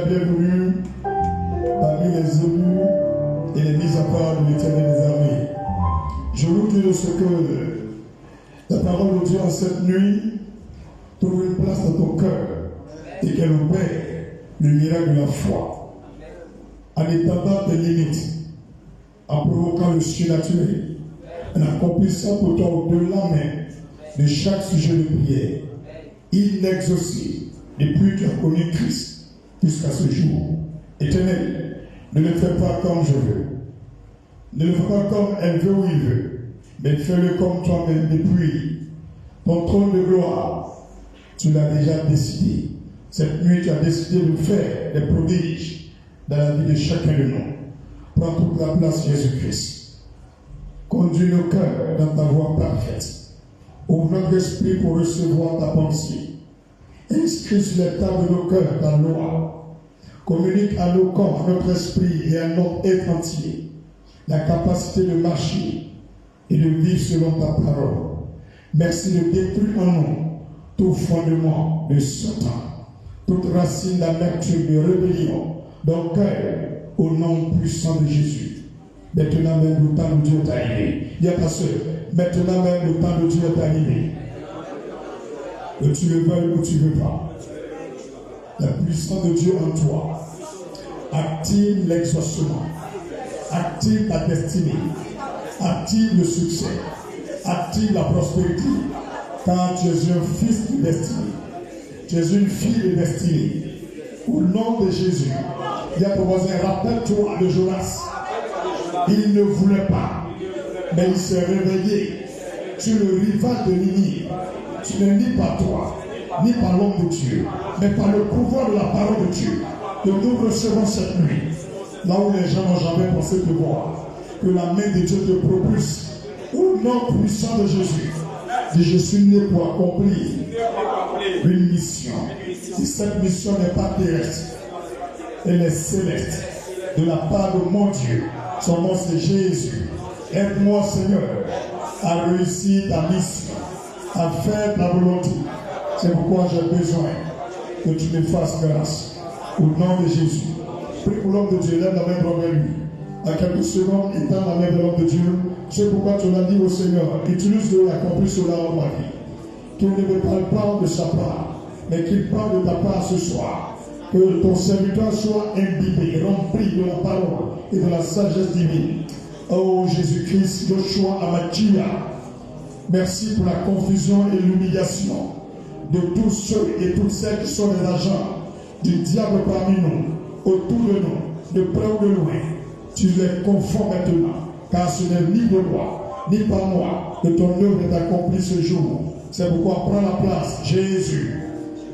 bienvenue parmi les élus et les mis à part de l'Éternel des armées. Je vous dis ce que la parole de Dieu en cette nuit trouve une place dans ton cœur et qu'elle opère le miracle de la foi en étendant tes limites, en provoquant le surnaturel, en accomplissant pour toi au-delà même de chaque sujet de prière, inexhaustible depuis que tu as connu Christ jusqu'à ce jour. Éternel, ne le fais pas comme je veux. Ne le fais pas comme elle veut ou il veut, mais fais-le comme toi-même depuis ton trône de gloire. Tu l'as déjà décidé. Cette nuit, tu as décidé de faire des prodiges dans la vie de chacun de nous. Prends toute la place, Jésus-Christ. Conduis nos cœurs dans ta voie parfaite. Ouvre notre esprit pour recevoir ta pensée. Inscris sur les tables de nos cœurs ta loi. Communique à nos corps, à notre esprit et à notre être entier la capacité de marcher et de vivre selon ta parole. Merci de détruire en nous tout fondement de Satan, toute racine d'amertume, de rébellion, dans le cœur, au nom puissant de Jésus. Maintenant même le temps de Dieu est arrivé. Il y a pas seul. Maintenant même le temps de Dieu est arrivé. Que tu le veuilles ou tu ne veux pas. La puissance de Dieu en toi active l'exaucement, active la destinée, active le succès, active la prospérité. Car tu es un fils de destinée. Tu es une fille de destinée. Au nom de Jésus, il a proposé, rappelle-toi de Jonas. Il ne voulait pas, mais il s'est réveillé. Tu es le rival de Ninive. Tu n'es ni par toi, ni par l'homme de Dieu, mais par le pouvoir de la parole de Dieu. Que nous recevons cette nuit, là où les gens n'ont jamais pensé te voir, que la main de Dieu te propulse au nom puissant de Jésus. Et je suis né pour accomplir une mission. Et cette mission n'est pas terrestre, elle est céleste, de la part de mon Dieu. Son nom c'est Jésus. Aide-moi, Seigneur, à réussir ta mission, à faire ta volonté. C'est pourquoi j'ai besoin que tu me fasses grâce. Au nom de Jésus. Prie pour l'homme de Dieu, lève la main vers lui. À quelques secondes, étends la main vers l'homme de Dieu. C'est pourquoi tu l'as dit au Seigneur. Utilise-le et accomplis cela en ma vie. Qu'il ne me parle pas de sa part, mais qu'il parle de ta part ce soir. Que ton serviteur soit imbibé, rempli de la parole et de la sagesse divine. Oh Jésus-Christ, Joshua Amatia, merci pour la confusion et l'humiliation de tous ceux et toutes celles qui sont des agents du diable parmi nous, autour de nous, de près ou de loin. Tu les confonds maintenant, car ce n'est ni de moi, ni par moi que ton œuvre est accomplie ce jour. C'est pourquoi prends la place, Jésus,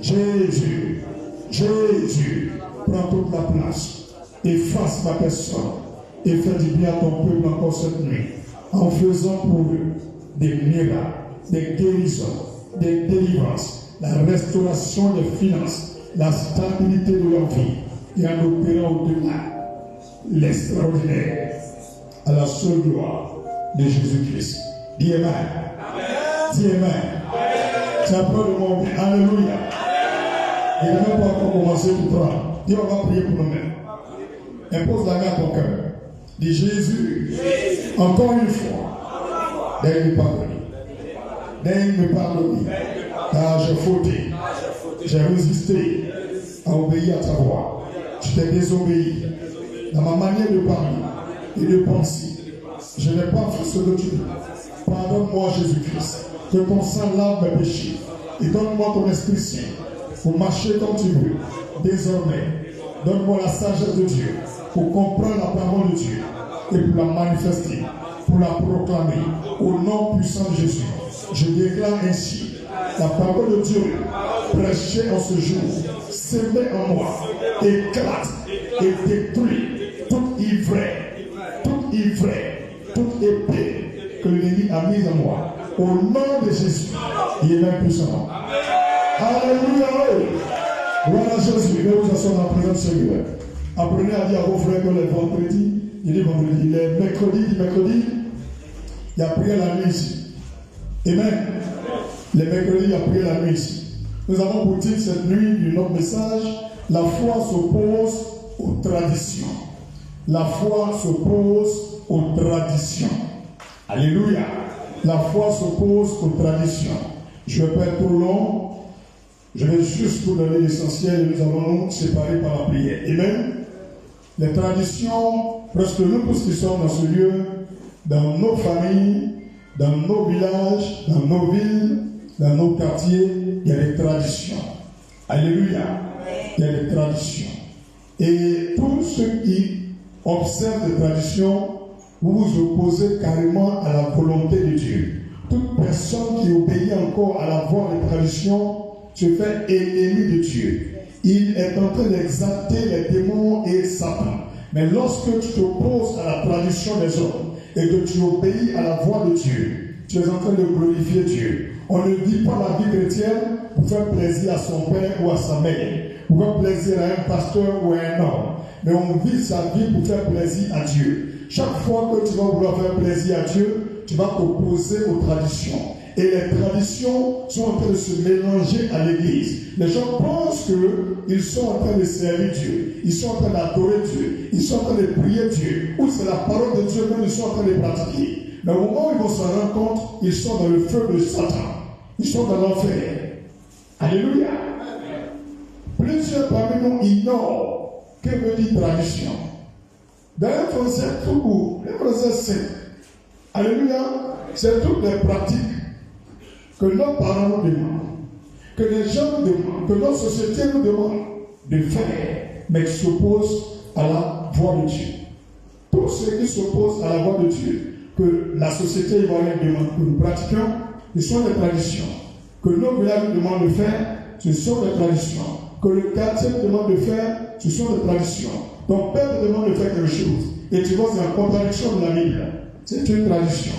Jésus, Jésus, prends toute la place, efface ma personne, et fais du bien à ton peuple encore cette nuit, en faisant pour eux des miracles, des guérisons, des délivrances, la restauration des finances, la stabilité de leur vie, et en opérant au-delà l'extraordinaire, à la seule gloire de Jésus-Christ. Dis Amen. Dis Amen. Tu as peur de mon bien. Alléluia. Il n'a même pas encore commencé tout prendre. Dis, on va prier pour nous-mêmes. Impose la main à ton cœur. Dis Jésus, encore une fois, daigne me pardonner. Daigne me pardonner. Car j'ai fauté. J'ai résisté à obéir à ta voix. Je t'ai désobéi dans ma manière de parler et de penser. Je n'ai pas fait ce que tu veux. Pardonne-moi, Jésus-Christ, que ton sang lave mes péchés et donne-moi ton Esprit Saint pour marcher comme tu veux. Désormais, donne-moi la sagesse de Dieu pour comprendre la parole de Dieu et pour la manifester, pour la proclamer au nom puissant de Jésus. Je déclare ainsi la parole de Dieu prêchée en ce jour, sémée en moi, éclate et détruit toute ivresse, toute épée que l'ennemi a mise en moi. Au nom de Jésus, il est même puissant. Alléluia. Voilà Jésus, il vous asseoir dans la présence du Seigneur. Apprenez à dire à vos frères que les vendredis, il est vendredi, les mercredis, il y a prié la nuit ici. Amen. Les mercredis, il y a prié la nuit ici. Nous avons pour titre cette nuit du notre message, La foi s'oppose aux traditions. La foi s'oppose aux traditions. Alléluia. La foi s'oppose aux traditions. Je ne vais pas être trop long. Je vais juste vous donner l'essentiel et nous allons nous séparer par la prière. Amen. Les traditions, presque nous tous qui sommes dans ce lieu, dans nos familles, dans nos villages, dans nos villes, dans nos quartiers, il y a des traditions. Alléluia. Il y a des traditions. Et tous ceux qui observent les traditions, vous vous opposez carrément à la volonté de Dieu. Toute personne qui obéit encore à la voie des traditions se fait ennemi de Dieu. Il est en train d'exalter les démons et Satan. Mais lorsque tu t'opposes à la tradition des hommes et que tu obéis à la voix de Dieu, tu es en train de glorifier Dieu. On ne vit pas la vie chrétienne pour faire plaisir à son père ou à sa mère, pour faire plaisir à un pasteur ou à un homme. Mais on vit sa vie pour faire plaisir à Dieu. Chaque fois que tu vas vouloir faire plaisir à Dieu, tu vas t'opposer aux traditions. Et les traditions sont en train de se mélanger à l'église. Les gens pensent qu'ils sont en train de servir Dieu. Ils sont en train d'adorer Dieu. Ils sont en train de prier Dieu. Ou c'est la parole de Dieu même ils sont en train de pratiquer. Mais au moment où ils vont s'en rendre compte, ils sont dans le feu de Satan. Ils sont dans l'enfer. Alléluia. Plusieurs parmi nous ignorent que veut dire tradition. Dans un français tout court, le français simple. Alléluia. C'est toutes les pratiques que nos parents nous demandent, que les gens nous demandent, que notre société nous demande de faire, mais qui s'opposent à la voix de Dieu. Tous ceux qui s'opposent à la voix de Dieu, que la société ivoirienne demande que nous pratiquions, ce sont des traditions. Que nos villages nous demandent de faire, ce sont des traditions. Que le quartier nous demande de faire, ce sont des traditions. Ton père te demande de faire quelque chose, et tu vois c'est en contradiction de la Bible. C'est une tradition.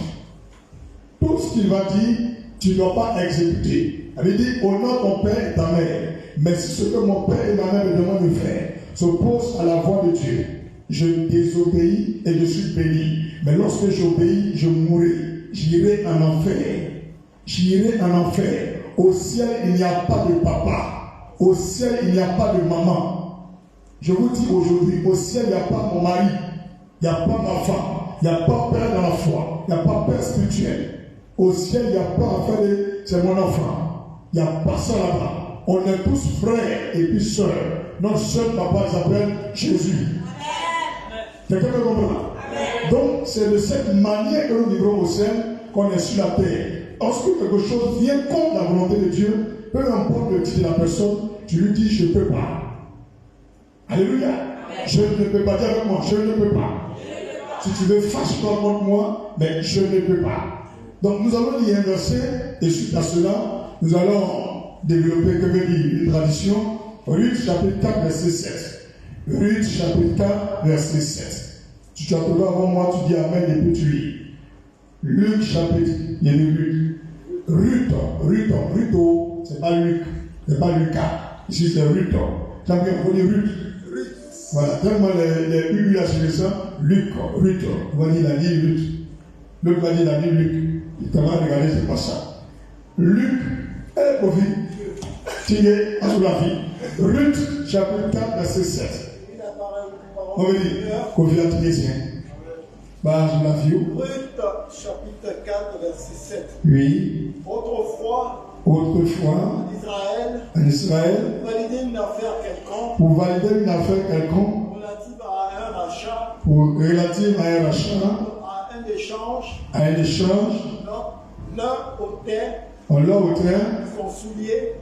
Tout ce qu'il va dire, tu ne dois pas exécuter. Il veut dire, honore ton père et ta mère. Mais si ce que mon père et ma mère me demandent de faire s'oppose à la voix de Dieu, je désobéis et je suis béni. Mais lorsque j'obéis, je mourrai. J'irai en enfer. J'irai en enfer. Au ciel, il n'y a pas de papa. Au ciel, il n'y a pas de maman. Je vous dis aujourd'hui, au ciel, il n'y a pas mon mari. Il n'y a pas ma femme. Il n'y a pas père dans la foi. Il n'y a pas père spirituel. Au ciel, il n'y a pas à faire de c'est mon enfant. Il n'y a pas ça là-bas. On est tous frères et puis sœurs. Notre seul papa s'appelle Jésus. Quelqu'un me comprend? Donc, c'est de cette manière que nous vivrons au ciel qu'on est sur la terre. Lorsque quelque chose vient contre la volonté de Dieu, peu importe le titre de la personne, tu lui dis je ne peux pas. Alléluia. Je ne peux pas dire avec moi, je ne peux pas. Si tu veux fâche-toi contre moi, mais je ne peux pas. Donc nous allons lire un verset, et suite à cela, nous allons développer, que veut dire une tradition. Ruth chapitre 4, verset 7. Ruth chapitre 4, verset 7. Si tu as trouvé avant moi, tu dis Amen et puis tu lis. Luc chapitre, il y a Luc. Ruth, c'est pas Luc, c'est pas Lucas. Ici c'est Ruth. Tu as bien connu Ruth. Voilà, tellement les U là chez les ça, Luc, Ruth. On va dire la vie Ruth. Luc va dire la vie Luc. Il t'a regardé, c'est pas ça. Luc, Covid, tiré à la vie. Ruth, chapitre 4, verset 7. On va dire, Covid a tiré, bah, je la vie. Ruth, chapitre 4, verset 7. Oui. Autrefois, en Israël, pour valider une affaire quelconque, relative à un rachat, à un échange, on l'a ôté son soulier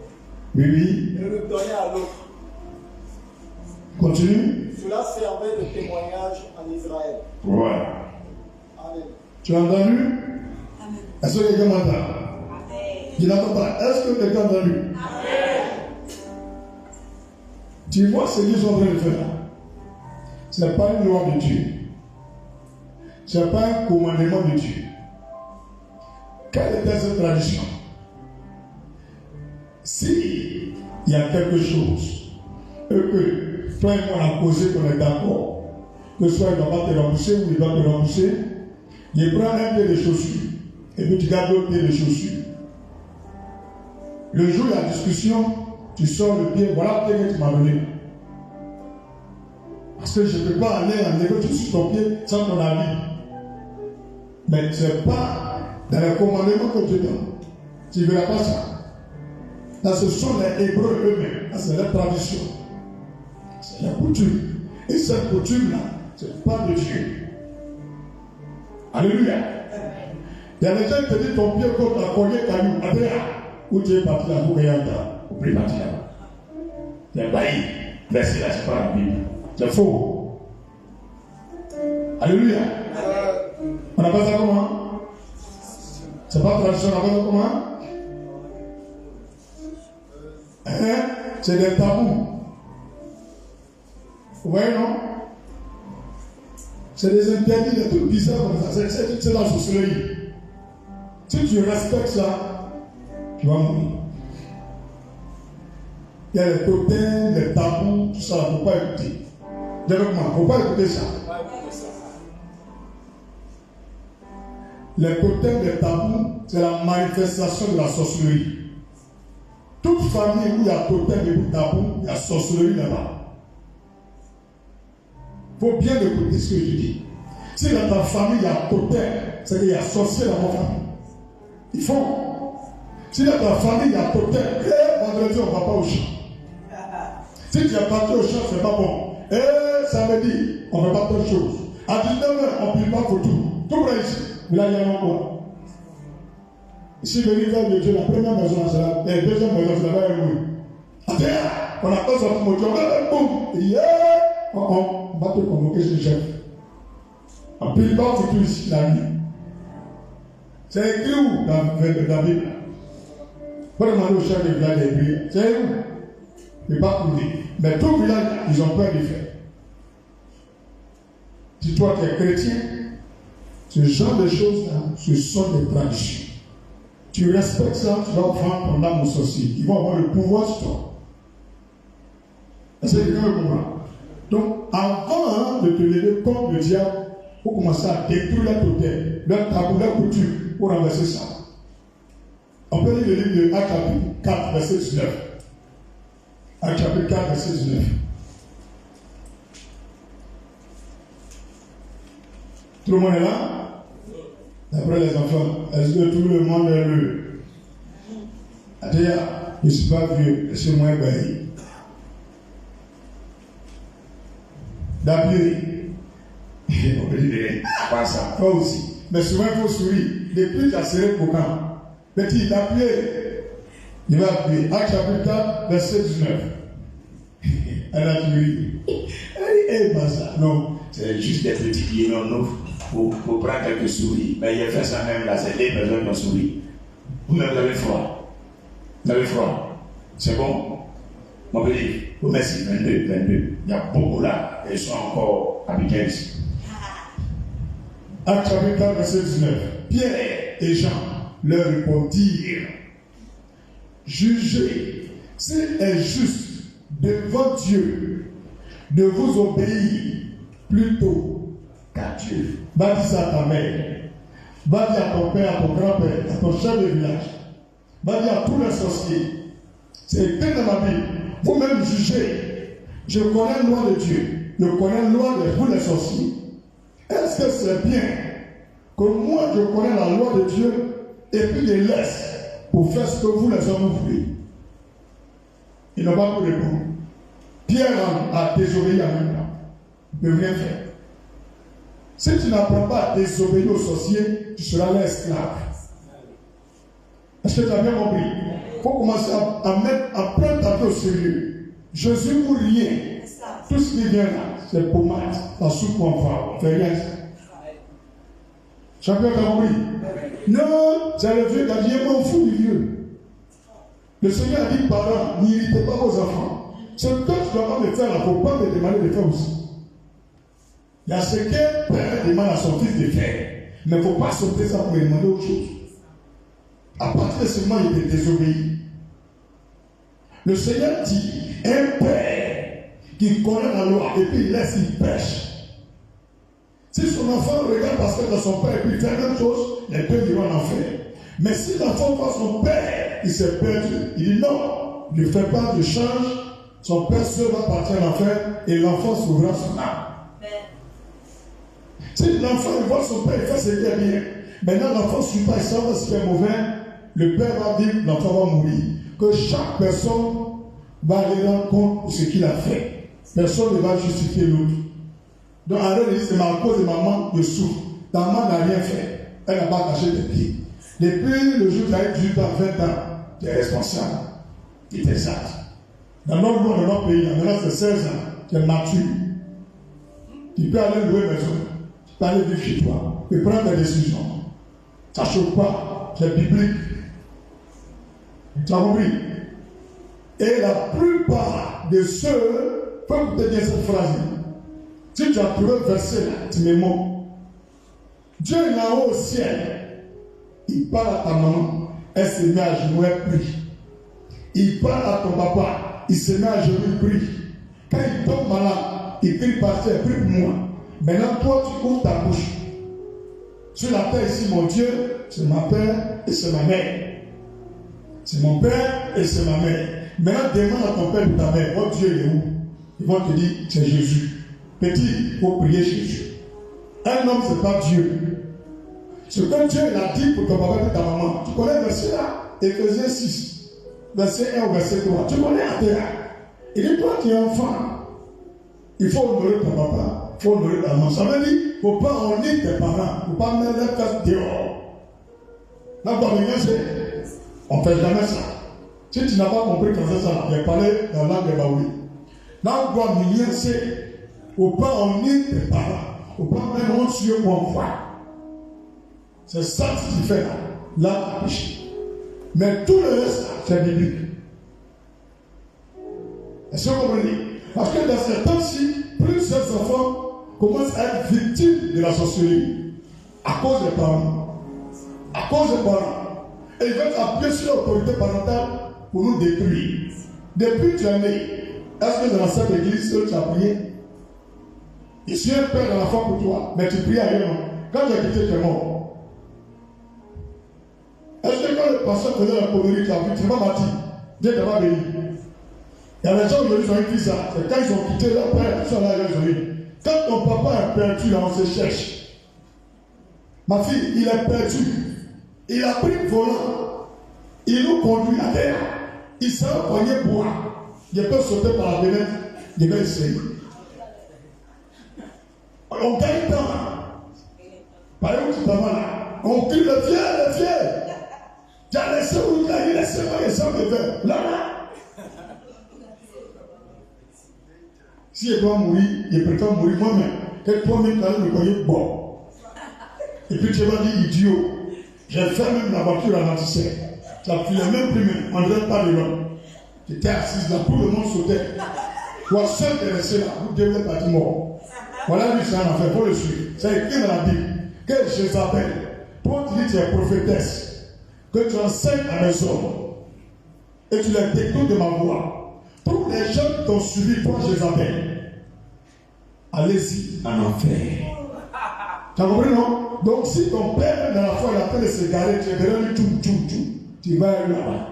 oui, et le donnait à l'autre. Continue. Cela servait de témoignage en Israël. Voilà. Amen. Tu as entendu? Amen. Est-ce que quelqu'un m'entend? Je n'entends pas. Est-ce que quelqu'un a entendu? Amen. Tu vois ce qu'ils sont en train de faire. Ce n'est pas une loi de Dieu. Ce n'est pas un commandement de Dieu. Quelle était cette tradition? Si il y a quelque chose et que toi et moi on a posé qu'on est d'accord, que soit il ne doit pas te rembourser ou il doit te rembourser, il prend un pied de chaussures et puis tu gardes l'autre pied de chaussures. Le jour où il y a discussion, tu sors le pied, voilà le pied que tu m'as donné. Parce que je ne peux pas aller en négocier sur ton pied sans ton avis. Mais ce n'est pas dans les commandements que Dieu donne. Tu ne verras pas ça. Là, ce sont les Hébreux eux-mêmes. Là, c'est la tradition. C'est la coutume. Et cette coutume-là, ce n'est pas de Dieu. Alléluia. Il y a des gens qui te disent ton pied contre la collier caillou. Où tu es parti là, vous regardez là. Vous pouvez partir là. C'est un bailli. Verset là, c'est pas la Bible. C'est faux. Alléluia. On appelle ça comment? C'est pas tradition, on appelle ça comment? Hein? C'est des tabous. Vous voyez, non? C'est des interdits, des trucs bizarres comme ça. C'est la sorcellerie. Si tu respectes ça, tu vas mourir. Il y a les totems, les tabous, tout ça, il ne faut pas écouter. Dis avec moi, il ne faut pas écouter ça. Les totems, les tabous, c'est la manifestation de la sorcellerie. Toute famille où il y a totem et tabou, il y a sorcellerie là-bas. Il faut bien écouter ce que je dis. Si dans ta famille il y a totem, c'est qu'il y a sorcier dans ta famille. Il faut. Si dans ta famille il y a totem, vendredi on ne va pas au champ. Si tu es parti au champ, c'est pas bon. Samedi, on ne fait pas d'autres choses. À 19h, on ne prie pas pour tout. Tout vrai ici. Mais là, il y a un quoi. Ici, le rivière de Dieu, la première maison, c'est la deuxième maison, c'est là-bas, on appelle ça pour Dieu, boum, on va te convoquer chez le chef. On ne prie pas pour tout ici, la nuit. C'est écrit où dans la Bible? Pas demander au chef du village de prier. C'est où? Il n'est pas prouvé. Mais tout le village, ils ont peur de faire. Si toi tu es chrétien, ce genre de choses-là, ce sont des traditions. Tu respectes ça, tu vas prendre ton âme au sorcier. Ils vont avoir le pouvoir sur toi. Est-ce que quelqu'un comprend? Donc, avant de te lever contre le diable, il faut commencer à détruire leur totem, leur tabou, leur coutume, pour renverser ça. On peut lire le livre de Actes chapitre 4, verset 19. Actes chapitre 4, verset 19. Tout le monde est là? D'après les enfants, est-ce que tout le monde est le... Déjà, je ne suis pas vieux, je suis moins bailli. D'appeler. On peut dire, pas ça, toi aussi. Mais souvent, il faut sourire. Depuis, tu as serré pour quand? Petit, d'appeler. Il va appeler. Acte chapitre 4, verset 19. Elle a tué. Elle dit, ça. Non, c'est juste des petits pieds, non. Pour prendre quelques souris. Mais il a fait ça même là, c'est des personnes qui ont souri. Vous-même, vous avez froid. Vous avez froid. C'est bon? Mon petit, vous merci, 22. Il y a beaucoup là, et ils sont encore habitués ici. Acte chapitre 4, verset 19. Pierre et Jean leur répondirent: jugez s'il est juste devant Dieu de vous obéir plutôt qu'à Dieu. Va dire ça à ta mère, va dire à ton père, à ton grand-père, à ton chef de village, va dire à tous les sorciers. C'est écrit dans la Bible. Vous-même jugez. Je connais la loi de Dieu, je connais la loi de vous les sorciers. Est-ce que c'est bien que moi je connais la loi de Dieu et puis je laisse pour faire ce que vous les hommes voulez? Ils n'ont pas pu répondre. Pierre a désobéi en même temps. Il ne peut rien faire. Si tu n'apprends pas à désobéir aux sorciers, tu seras l'esclave. Est-ce que tu as bien compris? Il faut commencer à prendre ta vie au sérieux. Jésus ou rien. Tout ce qui vient là, c'est pour moi. La soupe qu'on va, on fait rien. Chacun a compris? Non, c'est le vieux qui a dit, je m'en fous du vieux. Le Seigneur a dit, parents, n'irritez pas vos enfants. Ce que tu dois pas me faire, il ne faut pas me demander de faire aussi. Il y a ce qu'un père demande à son fils de faire. Mais il ne faut pas sauter ça pour lui demander autre chose. À partir de ce moment, il est désobéi. Le Seigneur dit, un père qui connaît la loi et puis il laisse, il pêche. Si son enfant regarde parce que dans son père et puis il fait la même chose, les deux iront en enfer. Mais si l'enfant voit son père, il s'est perdu, il dit non, ne fais pas, je change, son père seul va partir en enfer et l'enfant sauvera son âme. Si l'enfant voit son père, il fait ce qui est bien. Maintenant, l'enfant ne suit pas, il sait ce qui est mauvais. Le père va dire, l'enfant va mourir. Que chaque personne va aller rendre compte de ce qu'il a fait. Personne ne va justifier l'autre. Donc, arrête de dire, c'est ma cause et maman, je souffre. Ta maman n'a rien fait. Elle n'a pas caché tes pieds. Depuis le jour où tu as eu 18 ans, 20 ans, tu es responsable. Tu es sage. Dans notre monde, dans notre pays, maintenant c'est 16 ans, tu es mature. Tu peux aller louer maison. Tu peux aller vivre chez toi. Tu peux prendre tes décisions. Ça ne chauffe pas. C'est biblique. Tu as compris? Et la plupart de ceux, faut que tu aies cette phrase. Si tu as trouvé le verset là, tu me montres. Dieu est là-haut au ciel. Il parle à ta maman. Elle se met à genoux, elle prie. Il parle à ton papa. Il se met à genoux, il prie. Quand il tombe malade, il crie par terre, prie pour moi. Maintenant, toi, tu ouvres ta bouche. Sur la terre ici, mon Dieu, c'est ma père et c'est ma mère. C'est mon père et c'est ma mère. Maintenant, demande à ton père et ta mère, votre Dieu il est où? Ils vont te dire, c'est Jésus. Petit, il faut prier Jésus. Un homme, ce n'est pas Dieu. Ce que Dieu l'a dit pour ton papa et ta maman. Tu connais le verset là? Éphésiens 6, verset 1 au verset 3. Tu connais la terre. Il dit, toi qui es enfant, il faut honorer ton papa, il faut honorer ta maman. Ça veut dire, il ne faut pas honorer tes parents, il ne faut pas mettre leur face dehors. Là, on ne fait jamais ça. Si tu n'as pas compris quand c'est ça, il a parlé dans la langue de Baoui. Là, on doit il ne faut pas honorer tes parents, il ne faut pas mettre honte sur mon foi. C'est ça que tu fais là. Là, tu as péché. Mais tout le reste, c'est biblique. Est-ce que vous comprenez? Parce que dans ces temps-ci, plusieurs enfants commencent à être victimes de la sorcellerie à cause des parents. À cause des parents. Et ils veulent appuyer sur l'autorité parentale pour nous détruire. Depuis que tu es né, est-ce que dans cette église, tu as prié? Je suis un père dans la foi pour toi, mais tu pries ailleurs. Quand tu as quitté, tu es mort. Est-ce que quand le pasteur faisait la connerie, tu as vu, tu n'es pas bâti? Dieu t'a pas béni. Il y a des gens aujourd'hui qui ont écrit ça. C'est quand ils ont quitté leur père, ils sont là, ils ont dit. Quand ton papa est perdu, là, on se cherche. Ma fille, il est perdu. Il a pris le volant. Il nous conduit à terre. Il s'est empoigné bois. Il peut sauter par la fenêtre. Il va essayer. On gagne temps. Par exemple, tu t'en vas là. On crie le vieux. Tu as laissé où tu as dit, laissez-moi les gens de verre. Là. Si je dois mourir, je préfère mourir moi-même. Que toi-même, tu allais me connaître bon. Et puis tu vas dire, idiot. J'ai fait même la voiture à l'anticère. Tu as pris les mêmes primes, on ne dirait pas de l'homme. Tu étais assise là, tout le monde sautait. Toi seul, tu es resté là, vous devez partir mort. Voilà lui, c'est un affaire, il faut le suivre. C'est écrit dans la Bible. Que Jézabel, toi tu dis tu es prophétesse, que tu enseignes à mes hommes, et tu les détournes de ma voix. Tous les gens qui t'ont suivi, toi Jézabel, allez-y en enfer. Tu as compris, non? Donc si ton père dans la foi il a fait de se garer, tu verras lui tout. Tu vas aller là-bas.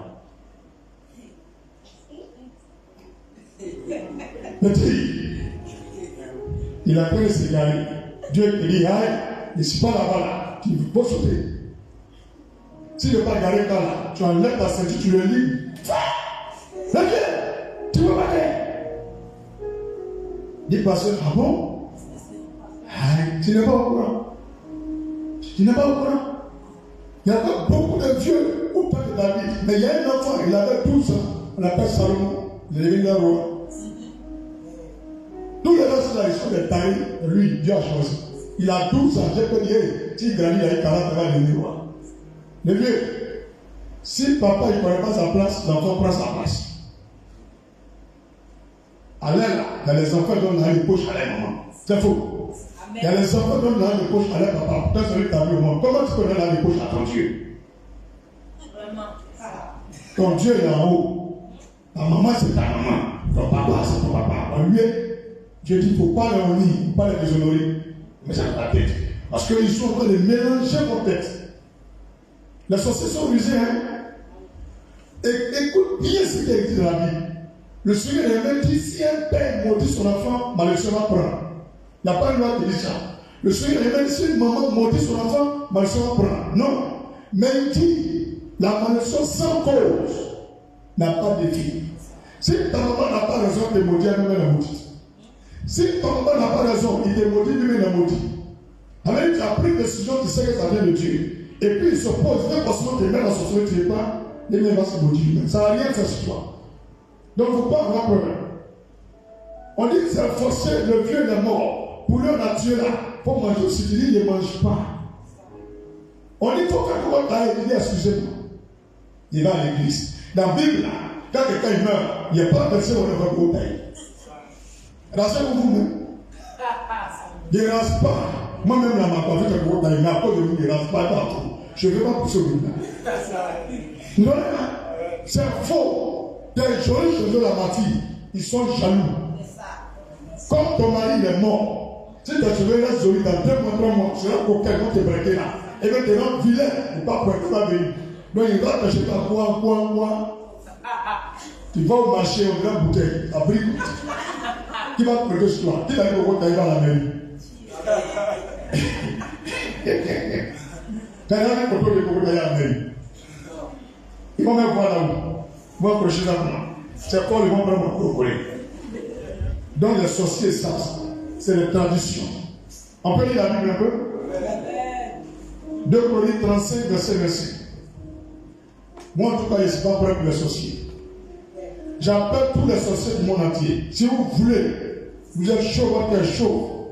Petit, il a fait de se garer. Dieu te dit, aïe, je ne suis pas là-bas là. Tu peux sauter. Si tu ne veux pas garer là, tu enlèves ta ceinture, tu le lis. Tu ne peux pas aller. Dis pasteur, ah bon? Aïe, tu n'es pas au courant. Tu n'es pas au courant. Il y avait beaucoup de vieux au temps de David. Mais il y a un enfant, il avait 12 ans. On l'appelle Salomon. Il est devenu roi. Tous les autres là, ils sont des tailles. Lui, Dieu a choisi. Il a 12 ans. J'ai pas dit, si il grandit, il a eu 40 ans, il va devenir roi. Le vieux, si papa ne connaît pas sa place, l'enfant prend sa place. Allez là, il y a les enfants qui donnent dans les poches à la maman. C'est faux. Il y a les enfants qui donnent dans les poches à la papa. Pourtant, celui qui t'a vu au monde. Comment tu peux donner dans les poches à ton Dieu? Vraiment. Ton Dieu est en haut. Ta maman, c'est ta maman. Ton papa, c'est ton papa. En lui, Dieu dit, il ne faut pas les honner, il ne faut pas les déshonorer. Mais c'est dans ta tête. Parce qu'ils sont en train de mélanger vos têtes. Les sorciers sont rusés, hein? Et écoute bien ce qui est écrit dans la Bible. Le Seigneur lui-même dit, si un père maudit son enfant, malheureusement va prendre. Il n'y a pas une loi qui dit ça. Le Seigneur lui-même dit, si une maman maudit son enfant, malheureusement va prendre. Non. Mais il dit, la malédiction sans cause n'a pas d'effet. Si ta maman n'a pas raison de maudire, elle-même la maudit. Si ton maman n'a pas raison, il te maudit, lui-même la maudit. Alors tu as pris une décision, tu sais que ça vient de Dieu. Et puis il se pose, même forcément te met dans son souhait, tu n'es pas, lui-même va se maudire lui-même. Ça n'a rien fait sur toi. Donc il ne faut pas avoir problème. On dit que c'est forcé, le vieux est mort. Pour lui, on a tué là. Pour manger, si tu dis, il ne mange pas. On dit, il faut que tu ailles, il dit, excusez-moi. Il va à l'église. Dans la Bible, là, quand quelqu'un meurt, il n'y a pas de verset où on ne va pas au taille. Rassurez-vous vous-même. Il ne rase pas. Moi-même, là, ma vie, je ne taille, mais à cause de vous, il ne rase pas partout. Je ne vais pas pousser au bout là. Non, c'est faux. Des jolis cheveux là, ma fille, ils sont jaloux. Comme ton mari est mort, si tes cheveux restent jolis dans 2 mois, 3 mois, tu seras coquin, quand tu es braqué là. Et bien, tu es là, vilain, ou pas pour être là, venir. Donc, il va t'acheter ta quoi. Tu vas au marché, on vient bouteille, à brique. Qui va te prêter sur toi? Qui va dire pourquoi tu arrives à la mairie? Quand il y a un contrôle de pourquoi tu arrives à la mairie. Ils vont même voir là-haut. Ils vont accrocher ça pour moi. C'est quoi ils vont prendre mon crocodile? Donc les sorciers savent. C'est les traditions. On peut lire la Bible un peu? 2 Chroniques 35, verset 25. Moi en tout cas, je ne suis pas prêt pour les sorciers. J'appelle tous les sorciers du monde entier. Si vous voulez, vous êtes chaud, votre est chaud.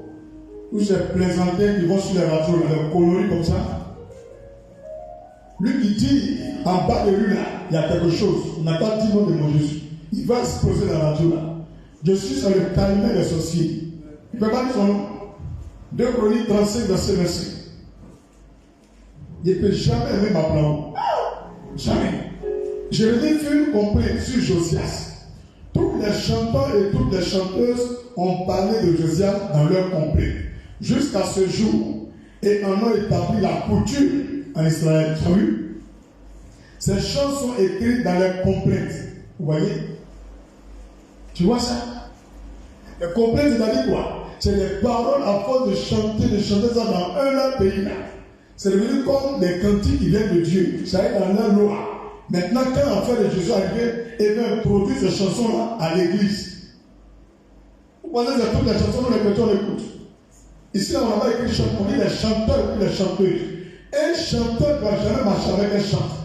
Tous ces plaisantins qui vont sur les radios, les coloris comme ça. Lui qui dit, en bas de lui là, il y a quelque chose. On n'a pas dit le nom de mon Jésus. Il va se poser dans la radio là. Je suis sur le calumet des sorciers. Il ne peut pas dire son nom. 2 Chroniques 35, verset 25. Il ne peut jamais aimer ma plan. Jamais. Jérémie fait une complainte sur Josias. Tous les chanteurs et toutes les chanteuses ont parlé de Josias dans leur complainte. Jusqu'à ce jour. Et en ont établi la coutume en Israël. Tu as vu? Ces chants sont écrits dans les complaintes. Vous voyez? Tu vois ça? Les complaintes, c'est-à-dire quoi? C'est les paroles à force de chanter ça dans un autre pays là. C'est devenu comme des cantiques qui viennent de Dieu. Ça est dans la loi. Maintenant, quand l'enfant de Jésus arrivait, il va introduire ces chansons-là à l'église. Vous pensez que toutes les chansons, les chrétiens l'écoutent. Ici, on n'a pas écrit chanteurs, on dit les chanteurs et les chanteuses. Un chanteur ne doit jamais marcher avec un chanteur.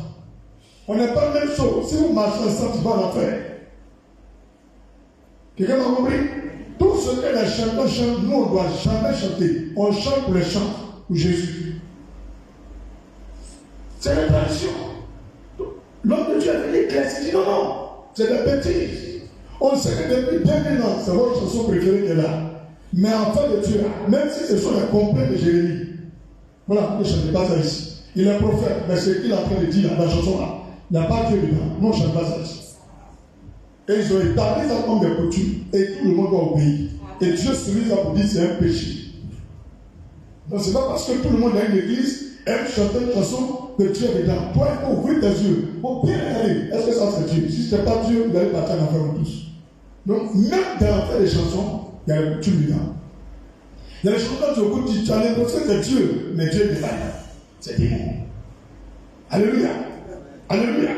On n'est pas la même chose. Si vous marchez ensemble, tu vas l'enfer. Quelqu'un m'a compris? Tout ce que les chanteurs chantent, nous, on ne doit jamais chanter. On chante pour les chants, pour Jésus. C'est la tradition. L'homme de Dieu a venu l'église, dit non, c'est des bêtises. On sait que depuis 2000 ans, c'est votre chanson préférée qui est là. Mais en fait de Dieu, même si ce sont les complets de Jérémie, voilà, ne chantez pas ça ici. Il est prophète, mais ce qu'il est en train de dire dans la chanson là, il n'y a pas Dieu dedans. Non, on ne chante pas ça ici. Et ils ont établi ça comme des coutumes, et tout le monde doit obéir. Et Dieu se mise à vous dire c'est un péché. Donc c'est pas parce que tout le monde a une église, aime chanter une chanson, que Dieu est dedans. Toi, il faut ouvrir tes yeux. Il faut bien regarder. Est-ce que ça c'est Dieu? Si ce n'est pas Dieu, vous allez partir en enfer tous. Donc, même dans l'enfer des chansons, il y a les coutumes dedans. Il y a les chansons que tu écoutes, tu as l'impression que c'est Dieu, mais Dieu n'est pas là. C'est démon. Alléluia. Alléluia.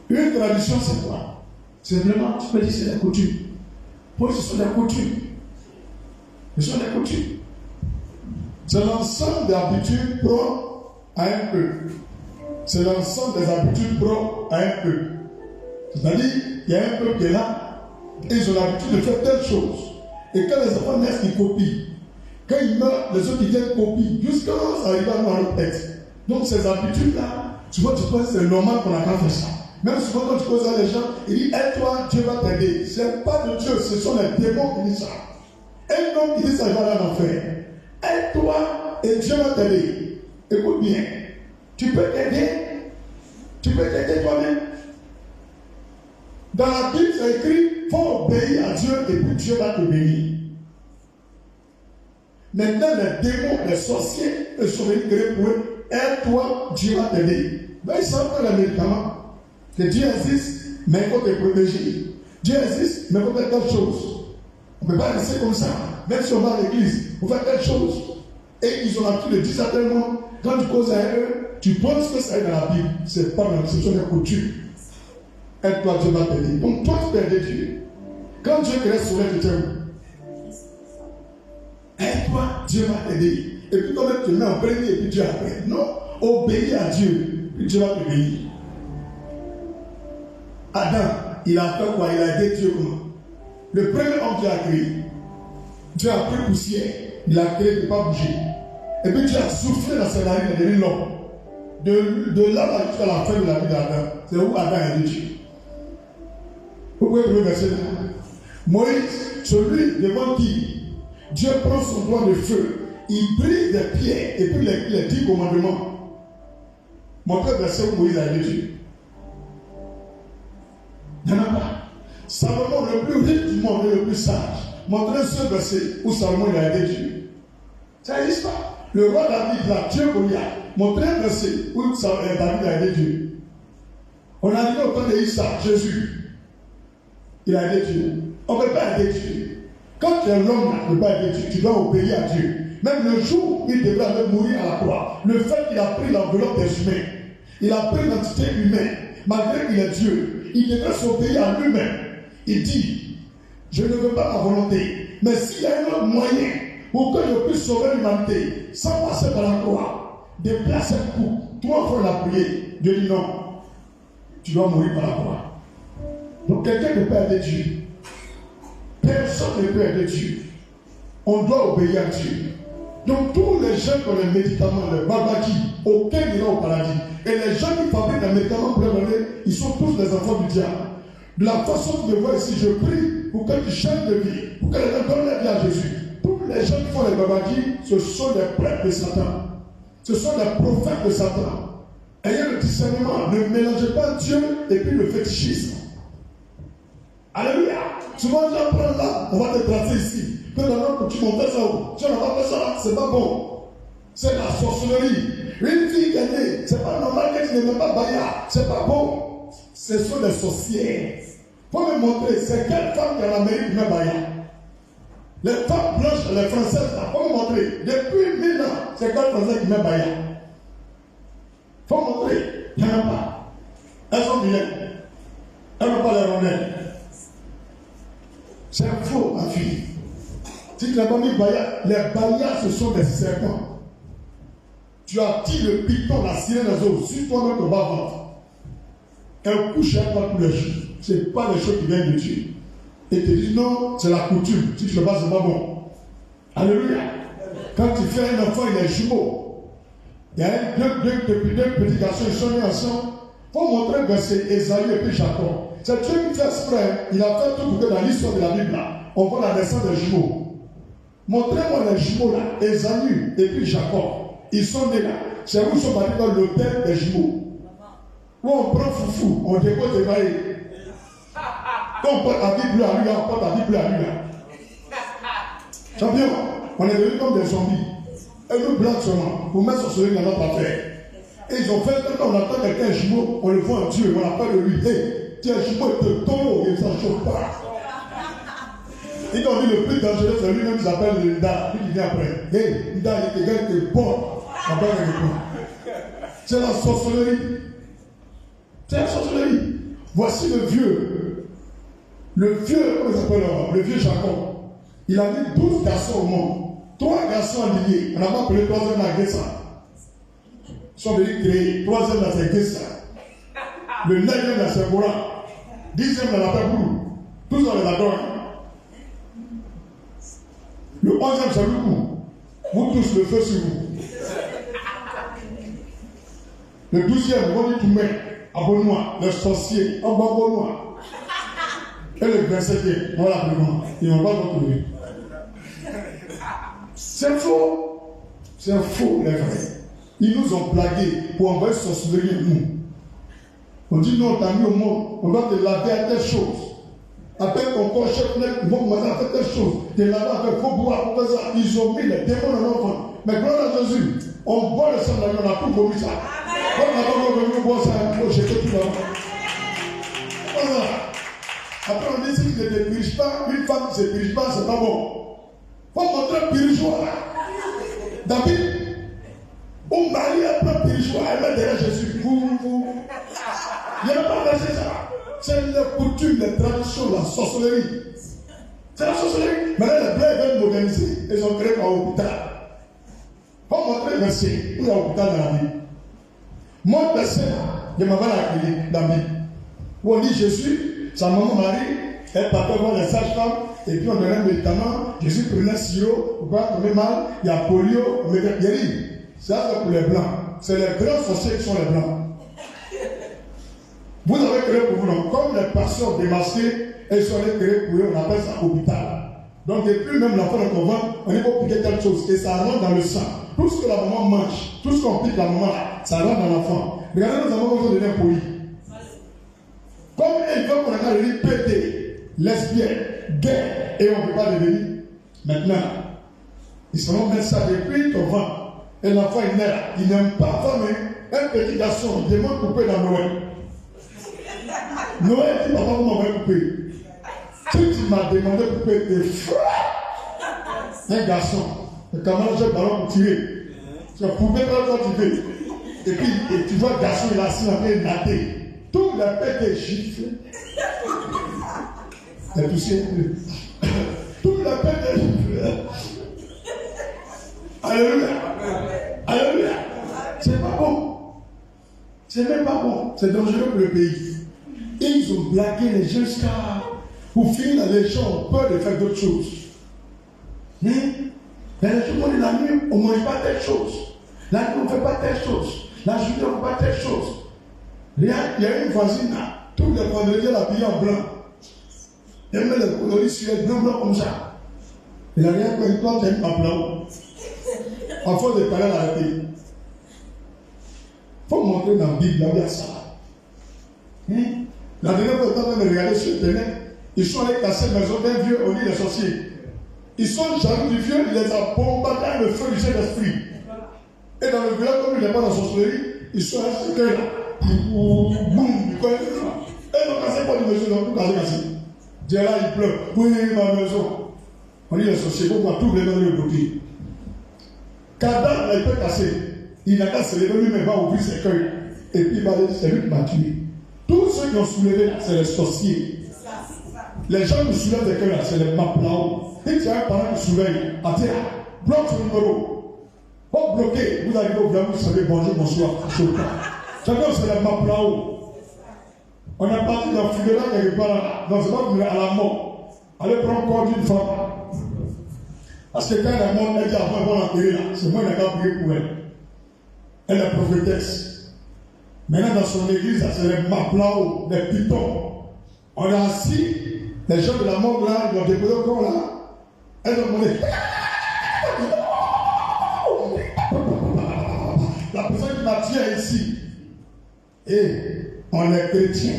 Une tradition, c'est quoi? C'est vraiment, tu peux dire, c'est la coutume. Pour ce sont les coutumes. Ce sont les coutumes. C'est l'ensemble des habitudes propres à un peuple. C'est l'ensemble des habitudes propres à un peuple. C'est-à-dire, il y a un peuple qui est là, et ils ont l'habitude de faire telle chose. Et quand les enfants naissent, ils copient. Quand ils meurent, les autres qui viennent copient. Jusqu'à ce ça arrive dans leur tête. Donc ces habitudes-là, souvent tu penses que c'est normal qu'on a pas fait ça. Même souvent quand tu poses à les gens, ils disent, aide-toi, Dieu va t'aider. Ce n'est pas de Dieu, ce sont les démons qui disent ça. Un homme qui dit ça, il va aller en enfer. Aide-toi et Dieu va t'aider. Écoute bien. Tu peux t'aider. Tu peux t'aider toi-même. Dans la Bible, c'est écrit, il faut obéir à Dieu et puis Dieu va te bénir. Maintenant, les démons, les sorciers, les sauvages pour eux, aide-toi, Dieu va t'aider. Ben, ils savent que les médicaments, que Dieu existe, Mais il faut te protéger. Dieu existe, mais il faut faire quelque chose. On ne peut pas rester comme ça. Même si on va à l'église, il faut faire quelque chose. Et ils ont l'habitude de dire ça tellement. Quand tu causes à eux, tu penses que ça est dans la Bible. Ce n'est pas dans la section des coutumes. Aide-toi, Dieu va t'aider. Donc toi, tu peux aider Dieu. Quand Dieu te laisse sauver, tu t'aimes. Aide-toi, Dieu va t'aider. Et puis toi-même, tu te mets en premier et puis Dieu après. Non, obéis à Dieu, puis Dieu va t'obéir. Adam, il a fait quoi? Il a aidé Dieu comment? Le premier homme Dieu a créé. Dieu a pris poussière, il a créé, il ne peut pas bouger. Et puis Dieu a soufflé dans ses narines et devenu l'homme. De là jusqu'à la fin de la vie d'Adam, c'est où Adam a aidé Dieu. Vous pouvez trouver le verset là. Moïse, celui devant qui Dieu prend son doigt de feu, il brise des pierres et puis les 10 commandements. Montrez le verset où Moïse a aidé Dieu. Il n'y en a pas. Salomon, le plus riche du monde et le plus sage, montrez ce verset où Salomon il a aidé Dieu. Ça n'existe pas. Le roi David, là, Dieu Goliath, montrez un verset où David a aidé Dieu. On a dit au temps d'Isaac, Jésus, il a aidé Dieu. On ne peut pas aider Dieu. Quand tu es l'homme, tu ne peux pas aider Dieu. Tu dois obéir à Dieu. Même le jour où il devrait mourir à la croix, le fait qu'il a pris l'enveloppe des humains, il a pris l'entité humaine, malgré qu'il est Dieu, il devrait s'obéir à lui-même. Il dit, je ne veux pas ma volonté, mais s'il y a un autre moyen pour que je puisse sauver l'humanité sans passer par la croix, déplace un coup, 3 fois la prier. Dieu dit non, tu dois mourir par la croix. Donc quelqu'un ne peut aider Dieu. Personne ne peut aider Dieu. On doit obéir à Dieu. Donc tous les gens qui ont les médicaments, les babaki, aucun n'ira au paradis. Et les gens qui fabriquent les médicaments pour les donner, ils sont tous les enfants du diable. De la façon que tu me vois ici, je prie pour que tu changes de vie, pour que les gens donnent la vie à Jésus. Tous les gens qui font les babaki, ce sont des prêtres de Satan. Ce sont des prophètes de Satan. Ayez le discernement, ne mélangez pas Dieu et puis le fétichisme. Alléluia. Souvent, j'en prends là, on va te tracer ici. Que dans notre coutume, on fait ça. Si on n'a pas fait ça là, c'est pas bon. C'est la sorcellerie. Une fille qui est née, c'est pas normal qu'elle ne met pas Baya. C'est pas bon. Ce sont des sorcières. Il faut me montrer, c'est quelle femme qui est en Amérique qui met Baya. Les femmes blanches, les françaises, il faut me montrer. Depuis 1000 ans, c'est quelle française qui met Baya. Il faut montrer. Il n'y en a pas. Elles sont vilaines. Elles n'ont pas les rondelles. C'est faux, ma fille. Si tu n'as pas mis Baya, les Bayas, ce sont des serpents. Tu as dit le python, la sirène des eaux, sur toi-même au bas-ventre. Un coup, je n'aime pas tous les jours. Ce n'est pas les choses qui viennent de Dieu. Et te dis non, c'est la coutume. Si tu ne le fais, ce n'est pas bon. Alléluia. Quand tu fais un enfant, il est jumeau. Il y a deux petits garçons, ils sont nés ensemble. Il faut montrer que c'est Esaü et puis Jacob. C'est Dieu qui fait exprès. Il a fait tout pour que dans l'histoire de la Bible, là, on voit la naissance des jumeaux. Montrez-moi les jumeaux là, Esaü et puis Jacob. Ils sont nés là. C'est où ils sont partis dans l'hôtel des jumeaux. Où on prend foufou, on dépose des mailles. Quand on porte la Bible à lui, on porte la Bible à lui là. Champion, on est devenus comme des zombies. Et nous blancs seulement, pour mettre son soleil dans notre affaire. Et ils ont fait, quand on attend quelqu'un jumeau, on le voit en Dieu, on appelle lui. Hey, tu es jumeau, il te tombe, il ne s'en chauffe pas. Ils ont dit le plus dangereux, c'est lui-même qui s'appelle Nda. Puis il vient après. Hey, Nda, il est quelqu'un qui est bon. C'est la sorcellerie. C'est la sorcellerie. Voici le vieux. Le vieux, comment il s'appelle le vieux Jacob. Il a mis 12 garçons au monde. 3 garçons liés. On n'a pas appelé 3e la Guessa. Ils sont venus créer 3e la Guessa. Le 9e la Segura. 10e la Lapabou. Tous on les adore. Le 11e c'est le coup. Vous tous le feu sur vous. Le 12e, on dit tout met. Abonne-moi. Le sorcier. Abonne-moi. Et le 27e, voilà plus loin. Ils ne vont pas retrouver. C'est faux. C'est faux, les frères. Ils nous ont blagués pour envoyer sorcellerie nous. On dit non, t'as mis au monde. On doit te laver à telle chose. Après ton corps chef, ils vont commencer à faire telle chose. Te laver avec faux bois pour faire ça. Ils ont mis les démons dans l'enfant. Mais gloire à Jésus, on boit le sang d'agneau, on n'a plus vomi ça. Quand on n'a pas vomi, on boit ça, on faut jeter tout là. Voilà. Après, on dit si tu ne te purges pas, une femme qui ne se purge pas, c'est pas bon. Il faut montrer un purgeoir là. David, on marie après un purgeoir, elle met derrière Jésus. Il n'y a pas versé ça. C'est la coutume, la tradition, la sorcellerie. C'est la sorcellerie. Maintenant, les blancs veulent moderniser. Ils ont créé par hôpital. Il faut montrer un verset. Il y a un hôpital dans la Bible. Mon verset, je m'avais la clinique dans la Bible. Où on dit Jésus, sa maman Marie, elle partait voir les sages-femmes, et puis on donnait un médicament. Jésus prenait un sirop, pour pas tomber mal, il y a polio, on met guéri. Ça, c'est pour les blancs. C'est les grands sorciers qui sont les blancs. Vous avez créé pour vous, donc, comme les patients démasqués, ils sont allés créer pour eux, on appelle ça hôpital. Donc, depuis même l'enfant de convent, on est pour piquer quelque chose, et ça rentre dans le sang. Tout ce que la maman mange, tout ce qu'on pique la maman, ça rentre dans l'enfant. Regardez, nos enfants qui deviennent polis. Comme ils veulent qu'on a devenu pété, lesbienne, gay, et on ne peut pas devenir. Maintenant, ils se vont mettre ça depuis ton ventre. Et l'enfant est né là. Il n'aime pas famille. Un petit garçon, il demande couper dans Noël. Noël dit, papa, vous m'avez coupé. Si tu m'as demandé de couper tes frères, un garçon, le camarade, j'ai le ballon pour tirer. Tu as coupé quand tu veux. Et puis, tu vois le garçon, il a assis en train de natter. Tout le pète gifle. Il a touché un peu. Tout le pète gifle. Alléluia. Alléluia. C'est pas bon. C'est même pas bon. C'est dangereux pour le pays. Et ils ont blagué les jeunes stars. Pour finir, les gens ont peur de faire d'autres choses. Mais les gens disent la nuit, on ne mange pas telle chose. La nuit, on ne fait pas telle chose. La journée, on ne fait pas telle chose. Il y a une voisine là, tous les vendredis, elle a habillée en blanc. Elle met les coloris sur elle, blanc comme ça. Il n'a rien fait, toi, tu as un blanc. En force de parler à la télé. Il faut montrer dans la Bible, là où il y a ça. La dernière fois, quand on a regardé sur Internet, ils sont allés casser la maison d'un vieux, on dit les sorciers. Ils sont jaloux du vieux, il les a bombardés avec le feu du Saint-Esprit. Et dans le village, comme il n'est pas dans la sorcellerie, ils sont restés là. Boum, du coin. Et donc, cassez pas de maison, donc, cassez. Dieu là, il pleure. Oui, ma maison. On dit les sorciers, pourquoi tout le monde est bloqué. Cadavre, il peut casser. Il n'a qu'à se lever lui-même, il va ouvrir ses cœurs. Et puis il va dire, c'est lui qui m'a tué. Tous ceux qui ont soulevé, c'est les sorciers. Les gens qui soulèvent des cœurs, c'est les maplao. Dès que tu as un parent qui soulève, attends, bloque son numéro. Pas bloqué, vous arrivez au village, vous savez bonjour, bonsoir. Chacun, c'est les maplao. On est parti dans le funérail quelque part là. Non, c'est pas à la mort. Allez prendre le corps d'une femme. Parce que quand elle est morte, elle dit avant, elle va l'enterrer là. C'est moi qui ai prié pour elle. Elle est prophétesse. Maintenant, dans son église, c'est les maplao, les pitons. On est assis, les gens de la mort là, ils ont déposé le corps là. Elle a demandé. La personne qui m'a tué ici. Et on est chrétien.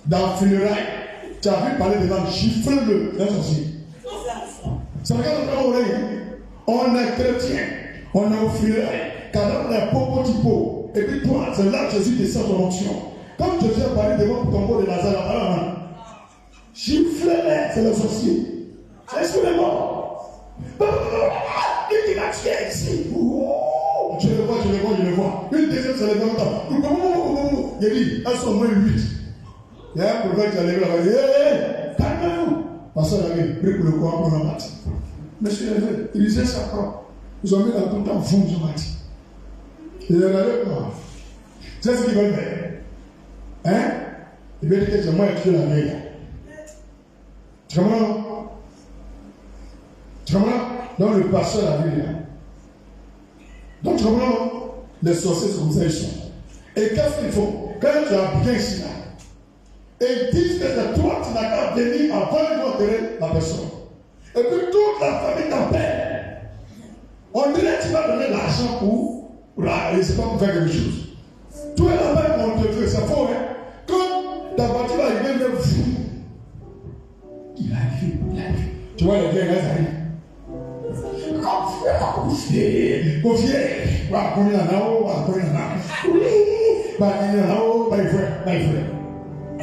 Dans le funérail, tu as vu parler de langue, gifle-le, c'est aussi. Ça regarde dans l'oreille. On est chrétien. On est au funérail. Car on est popo-tipo. Et puis toi, c'est là que Jésus descend ton onction. Comme Jésus a parlé devant le tombeau de Lazare, gifle-les, c'est le sorcier. Excusez-moi. Il dit la tué ici. Je le vois. Une deuxième, c'est le même temps. Il dit, elles sont au moins 8. Il y a un prophète qui a levé là-bas. Il dit, calmez-vous. Parce qu'il avait pris pour le corps pour la matin. Monsieur l'évêque, il disait ça quoi. Ils ont mis dans tout le temps fond du matin. Il est regardé quoi. C'est ce qu'ils veulent faire. Hein? Il veut dire que c'est moi qui ai tué la veille. Tu comprends? Tu comprends? Donc le pasteur a vu là. Donc tu comprends? Les sorciers sont comme ça, ils sont. Et qu'est-ce qu'ils font? Quand tu as bien ici là, et ils disent que c'est toi qui n'as qu'à venir avant de enterrer la personne. Et puis toute la famille t'appelle. On dirait que tu vas donner l'argent pour là, et c'est pas pour faire quelque chose. Tout est là-bas, on te fait, c'est faux, hein. Quand ta voiture va arriver, il est fou. Il arrive. Tu vois, les gars, ils arrivent. Confiez. Combien d'en haut, combien d'en haut. Oui, bah, il y en a haut, bah, il faut.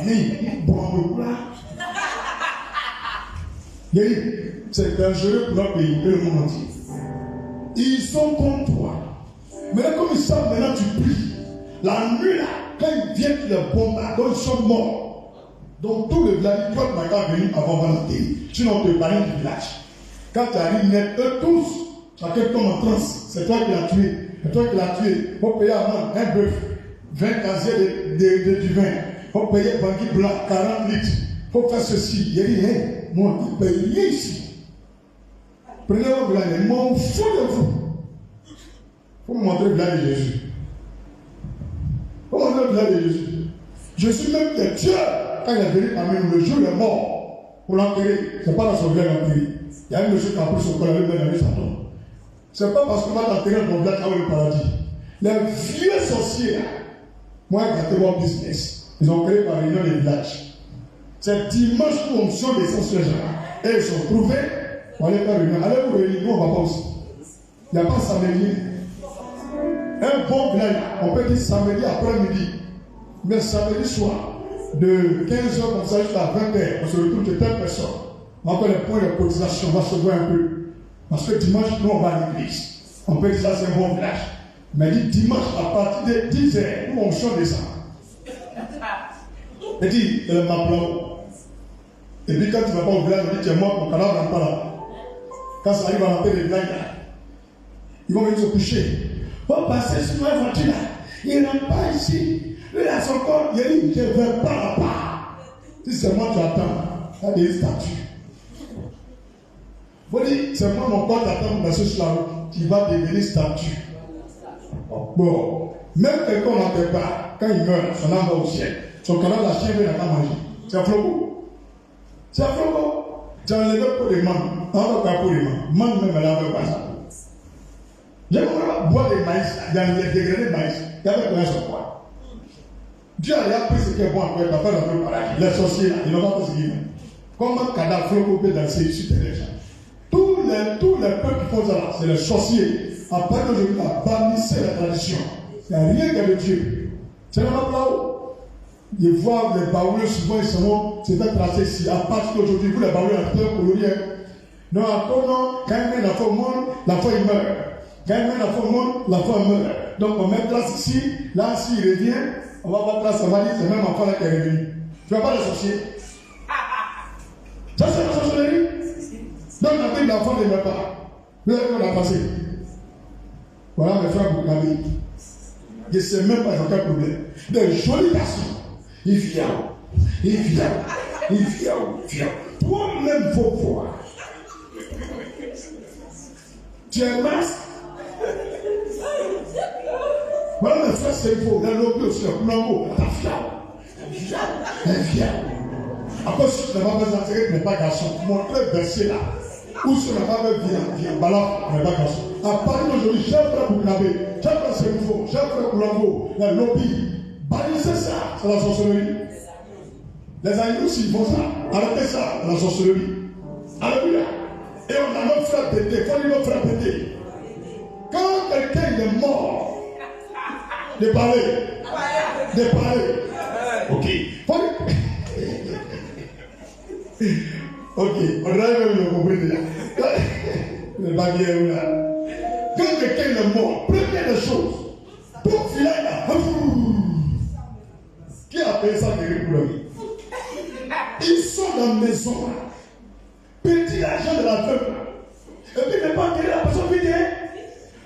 Oui, bon, là. C'est dangereux pour notre pays et le monde entier. Ils sont contre toi. Maintenant, comme ils savent, maintenant tu pries. La nuit là, quand ils viennent, les bombardent, ils sont morts. Donc tout le village, toi, tu n'as qu'à venir avant la télé. Sinon, on te bannit du village. Quand tu arrives net, eux tous, chacun tombe en transe. C'est toi qui l'as tué. C'est toi qui l'as tué. Il faut payer avant un bœuf, 20 casiers de vin. Il faut payer un banquier blanc, 40 litres. Il faut faire ceci. Il dit, hey, moi, je ne paye rien ici. Prenez votre village, je m'en fous de vous. Il faut me montrer le village de Jésus. Il faut montrer le village de Jésus. Je suis même le Dieu. Quand il est venu parmi nous, le jour il est mort pour l'enterrer. Ce n'est pas dans son village l'enterrer. Il y a un monsieur qui a pris son corps, il a mis dans sa tombe. Ce n'est pas parce qu'on va l'enterrer dans ton village dans le paradis. Les vieux sorciers, là, moi, j'ai gâté mon business. Ils ont créé par réunion les villages. C'est dimanche où on sort des sorciers là. Et ils sont trouvés. On va aller faire réunion. Allez vous réunir, nous on va pas aussi. Il n'y a pas samedi. Un bon village, on peut dire samedi après-midi. Mais samedi soir, de 15h comme ça jusqu'à 20h, on se retrouve de telle personne. On va faire les points de cotisation, on va se voir un peu. Parce que dimanche, nous on va à l'église. On peut dire ça, c'est un bon village. Mais dit dimanche, à partir de 10h, nous on chante de ça. Et dit, il m'a plan. Et puis quand tu ne vas pas au village, on dit, tu es mort, ton cadavre n'est pas là. Quand ça arrive à l'entrée des villages, ils vont venir se coucher. On va passer sur ma voiture là. Il ne rentre pas ici. Lui, il a son corps, il dit, je ne veux pas là-bas. Si c'est moi, tu attends. Il y a des statues. Vous dites, c'est moi, mon corps t'attend pour passer sur la route. Tu vas devenir statue. Bon, même quelqu'un n'entend pas, quand il meurt, son âme va au ciel. Son cadavre, la chienne n'a pas mangé. C'est un floco. C'est un floco. Tu as enlevé pour les membres. On va pas pour les membres. Membres même, elle n'avait pas ça. J'aimerais boire des maïs, il y a des dégradés de maïs. Il y avait combien sur quoi? Dieu a pris ce qui est bon après, il va faire dans le paradis. Les sorciers, ils n'ont pas fait ce qu'ils veulent. Comment cadavre floco peut danser sur les gens? Tous les peuples qui font ça, c'est les sorciers. À part que je dois bannissé la tradition. Il n'y a rien que de Dieu. C'est là là-haut. Ils voient les baoulés, souvent ils sont c'est fait tracer ici. À partir d'aujourd'hui, vous les baoulés, en train de colorier. Non, encore non, quand il met la foi au monde, la foi il meurt. Quand il met la foi au monde, la foi meurt. Donc on met trace ici, là, s'il revient, on va voir trace, on va dire c'est même enfant là qui est revenu. Tu ne vas pas le sorcier. Ça c'est la sorcellerie. Donc la Bible, l'enfant ne meurt pas. Vous avez vu la passé. Voilà mes frères Boukabé. Je ne sais même pas dans quel problème. Des jolis garçons. Il vient. Toi-même, faut voir. Tu es masque. Voilà mes frères, c'est faux. La lobby aussi, le flambeau. Elle vient. Après, si tu n'as pas besoin d'intérêt, tu n'es pas garçon. Montrez verset là. Ou si tu n'as pas besoin de balade, tu n'es pas garçon. À partir d'aujourd'hui, j'ai frère Boukabé, j'ai frère Sémifo, j'ai frère Koulango, la lobby. Bannissez ça, c'est la sorcellerie. Les animaux, s'ils font ça, arrêtez ça, c'est la sorcellerie. Alléluia. Et on a notre frère pété, il faut dire notre frère pété. Quand quelqu'un est mort, de parler. Ok. Ok, on a même le compris déjà. Le baguette là. Quand quelqu'un est mort, première des choses, pour filer là, qui a payé ça guérir pour lui? Ils sont dans la maison, petit l'argent de la veuve, et puis ne pas guérir la personne vite.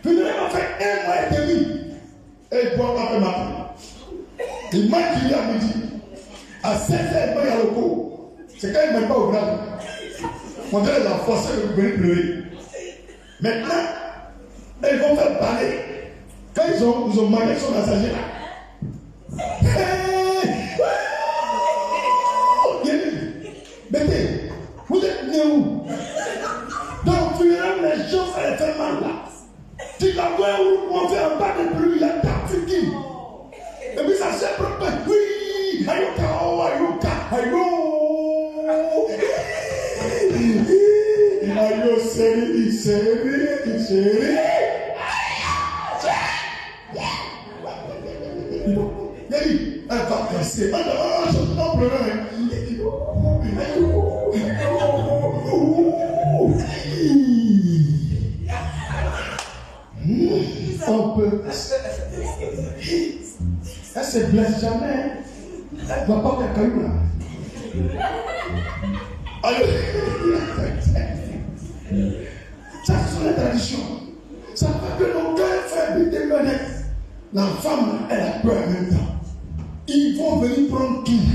Finalement, il fait 1 mois et demi, et il boit pas le matin. Il m'a dit à midi, à 16h, il m'a dit à l'eau. C'est quand il ne met pas au grave. On dirait qu'il a forcé de venir pleurer. Maintenant, ils vont faire parler. Quand ils ont marié son messager là. Mettez, vous êtes né où? Donc, finalement, les gens, ça les fait mal là. Tu vas voir où on fait un pas de pluie, il y a ta fille. Et puis ça s'est propre. Oui, ayoka, ayo. Ayo, série. Elle va casser. Elle va pleurer. Elle se blesse jamais. Elle ne va pas faire caillou là. Alors, ça, ce sont les traditions. Ça fait que nos cœurs frères de démenés. La femme, elle a peur en même temps. Ils vont venir prendre tout.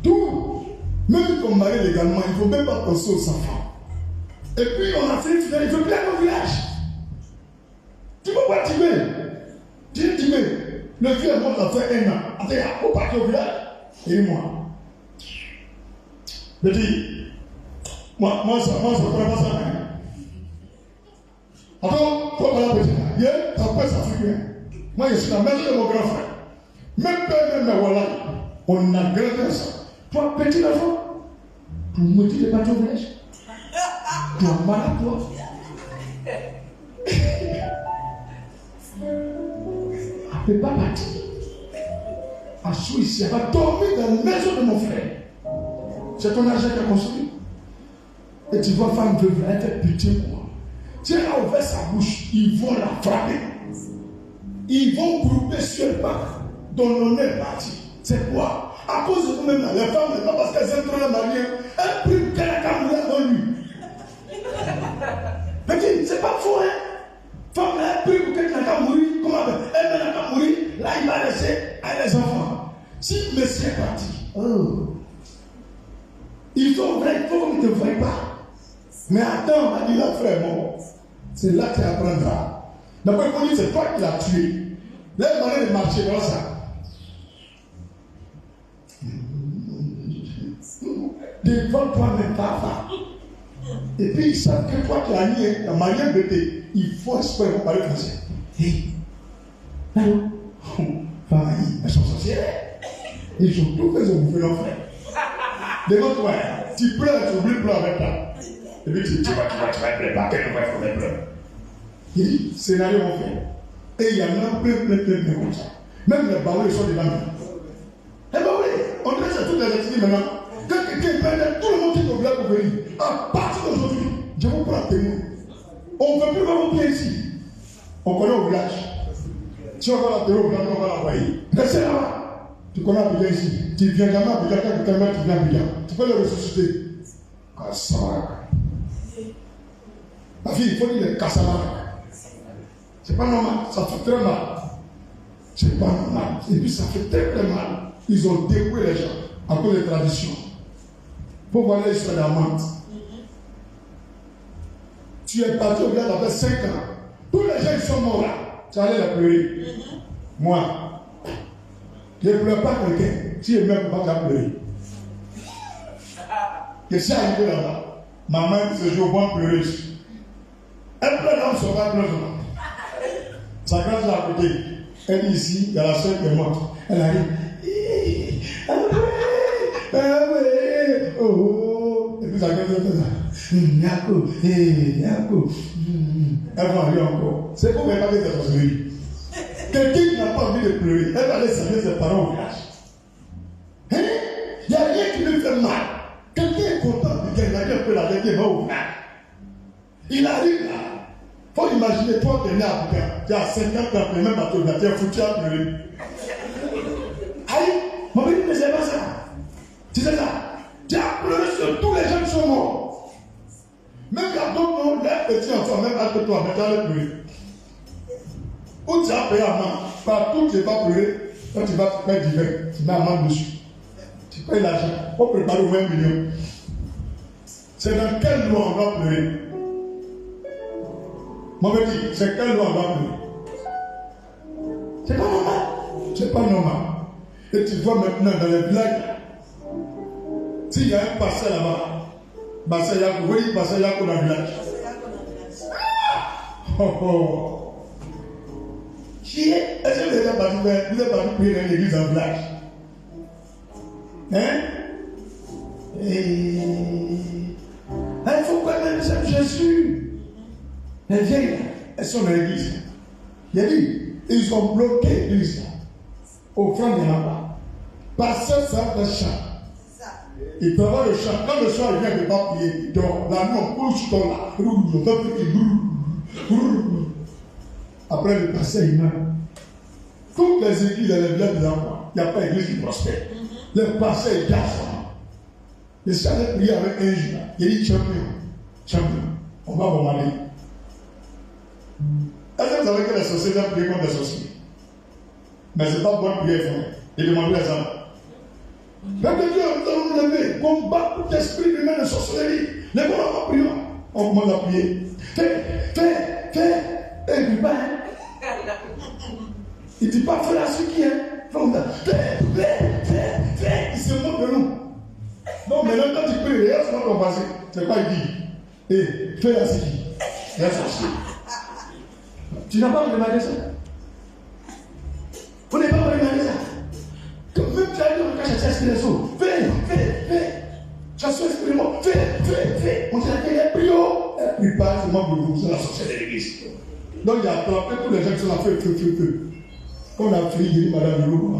Tout. Même comme mari légalement, il ne faut même pas penser aux enfants. Et puis on a fait une finale, il ne veut plus aller au village. Tu peux pas timer. Le vieux est mort, ça fait 1 an. Après, il faut partir au village. Et moi. Je dis, moi, ça prend pas ça. Attends, faut pas la petite. Ça peut s'afficher. Moi, je suis la maison de mon grand frère. Même père, même voilà. On a gardé ça. Toi, petit enfant, tu me dis de partir au village. Tu as mal à toi. Elle ne peut pas partir. Assou ici, elle va dormir dans la maison de mon frère. C'est ton argent qui a construit. Et tu vois, femme veuve, elle fait pitié pour moi. Si elle a ouvert sa bouche, ils vont la frapper. Ils vont grouper sur le bac dont l'on est parti. C'est quoi? À cause de vous-même, les femmes, c'est pas parce qu'elles aiment trop la mariée, elles prient qu'elle a qu'à mourir dans lui. Mais dis, c'est pas faux, hein? Femme, elle prie pour qu'elle n'a qu'à mourir. Comment elle n'a qu'à mourir? Là, il va laisser à les enfants. Si monsieur est parti, il faut qu'on ne te voie pas. Mais attends, on m'a dit là, frère, bon, c'est là que tu apprendras. D'abord, il faut dire c'est toi qui l'as tué. Là, il m'a dit de marcher comme ça. Devant toi-même, papa. Et puis, ils savent que toi qui as nié, la manière de te, il faut espérer qu'on parle français. Hé, allô? Famille, elles sont sorcières. Ils ont tout fait, ils ont bouffé l'enfer. Devant toi, tu pleures, tu oublies de pleurer avec toi. Et puis tu vas pleurer, quel nouvel faut pleurer. Il dit, scénario on fait. Et il y en a plein comme ça. Même les barreaux, ils sont devant nous. Eh bien oui, on dirait que c'est toutes les activités maintenant. Quand quelqu'un prend tout le monde qui est au village pour venir, à partir d'aujourd'hui, je vous prends témoin. On ne veut plus voir vos pieds ici. On connaît au village. Si on va la terre au village, on va l'envoyer. Restez là-bas. Tu connais Abidjan ici. Tu viens jamais à Abidjan, quand quelqu'un tu viens à Abidjan. Tu peux le ressusciter. Kassara. Ma fille, il faut dire les Kassara. C'est pas normal. Ça fait très mal. C'est pas normal. Et puis ça fait très mal. Ils ont dévoué les gens à cause des traditions. Pour voir l'histoire d'Amante. Tu es parti au village après 5 ans. Tous les gens ils sont morts là. Tu allais les pleurer. Moi, je ne pleure pas quelqu'un. Si je ne m'aime pas, je vais pleurer. Je suis arrivé là-bas. Maman se joue au bon pleurer. Elle pleure dans son bas, pleure. Sa grande là à côté. Elle dit ici, il y a la soeur qui est morte. Elle arrive. Oh. Et puis sa grande fait ça. Yako. Elle va aller encore. C'est pour ne pas dire des sorcelleries. Quelqu'un qui n'a pas envie de pleurer, elle va aller saluer ses parents au village. Hein? Il n'y a rien qui lui fait mal. Quelqu'un est content de dire, il a rien fait la dernière va au village. Il arrive là. Il faut imaginer, toi, tu es né à Bouquin, tu as 50 ans, tu es même à ton tu es foutu à pleurer. Aïe, mon béni, mais c'est pas ça. Tu sais ça? Tu as pleuré sur tous les gens qui sont morts. Même il y a d'autres noms, les petits enfants, même à toi, mais tu as pleurer. Où tu as payé à main, partout tu vas pleurer, quand tu vas faire divers, tu mets la main dessus. Tu payes l'argent pour préparer au 20 millions. C'est dans quelle loi on va pleurer? Moi, je dis, c'est quelle loi on va pleurer? C'est pas normal. C'est pas normal. Et tu vois maintenant dans les villages, s'il y a un passé là-bas, Bassa Yako, vous voyez Bassa Yako dans le village? Oh. Qui est? Est-ce que vous avez pas prier dans l'église en village? Hein? Il faut quand même ça Jésus. Les vieilles, elles sont dans l'église. Il a dit, ils ont bloqué l'église. Au front, il n'y en a pas. Parce que ça fait chant. Il peut avoir le chant. Quand le chant vient de pas prier, il dort. La nuit, on couche dans là. Après le pasteur, il meurt. Toutes les églises dans les villages des enfants, il n'y a pas d'église qui prospère. Le pasteur, il garde son nom. Le Seigneur priait avec un jour. Il dit champion, on va vous marier. Est-ce que vous savez que les sorciers ont prié contre les sorciers? Mais ce n'est pas bonne prière, frère. Il demande les hommes. Mais que Dieu, nous allons nous lever, combattre tout esprit humain de sorcellerie. Lève-nous la prière. On commence à prier. Fais. Et il dit pas, hein. Il ne dit pas, fais la ce qui est. Fais. Il se moque de nous. Donc maintenant, quand tu pries, regarde ce qu'on va passer. C'est quoi il dit? Fais la ce qui est. La sorcier. Tu n'as pas demandé ça? On n'est pas demandé ça. Même tu as dit, on cache l'esprit des eaux. Fais. Chasseur esprit mort. Fais. On dit la terre est pris haut. Elle prie pas, c'est moi pour vous, c'est la sorcière de l'église. Donc il y a attrapé tous les gens qui sont là, feu. Quand on a fini, il dit, madame Lou,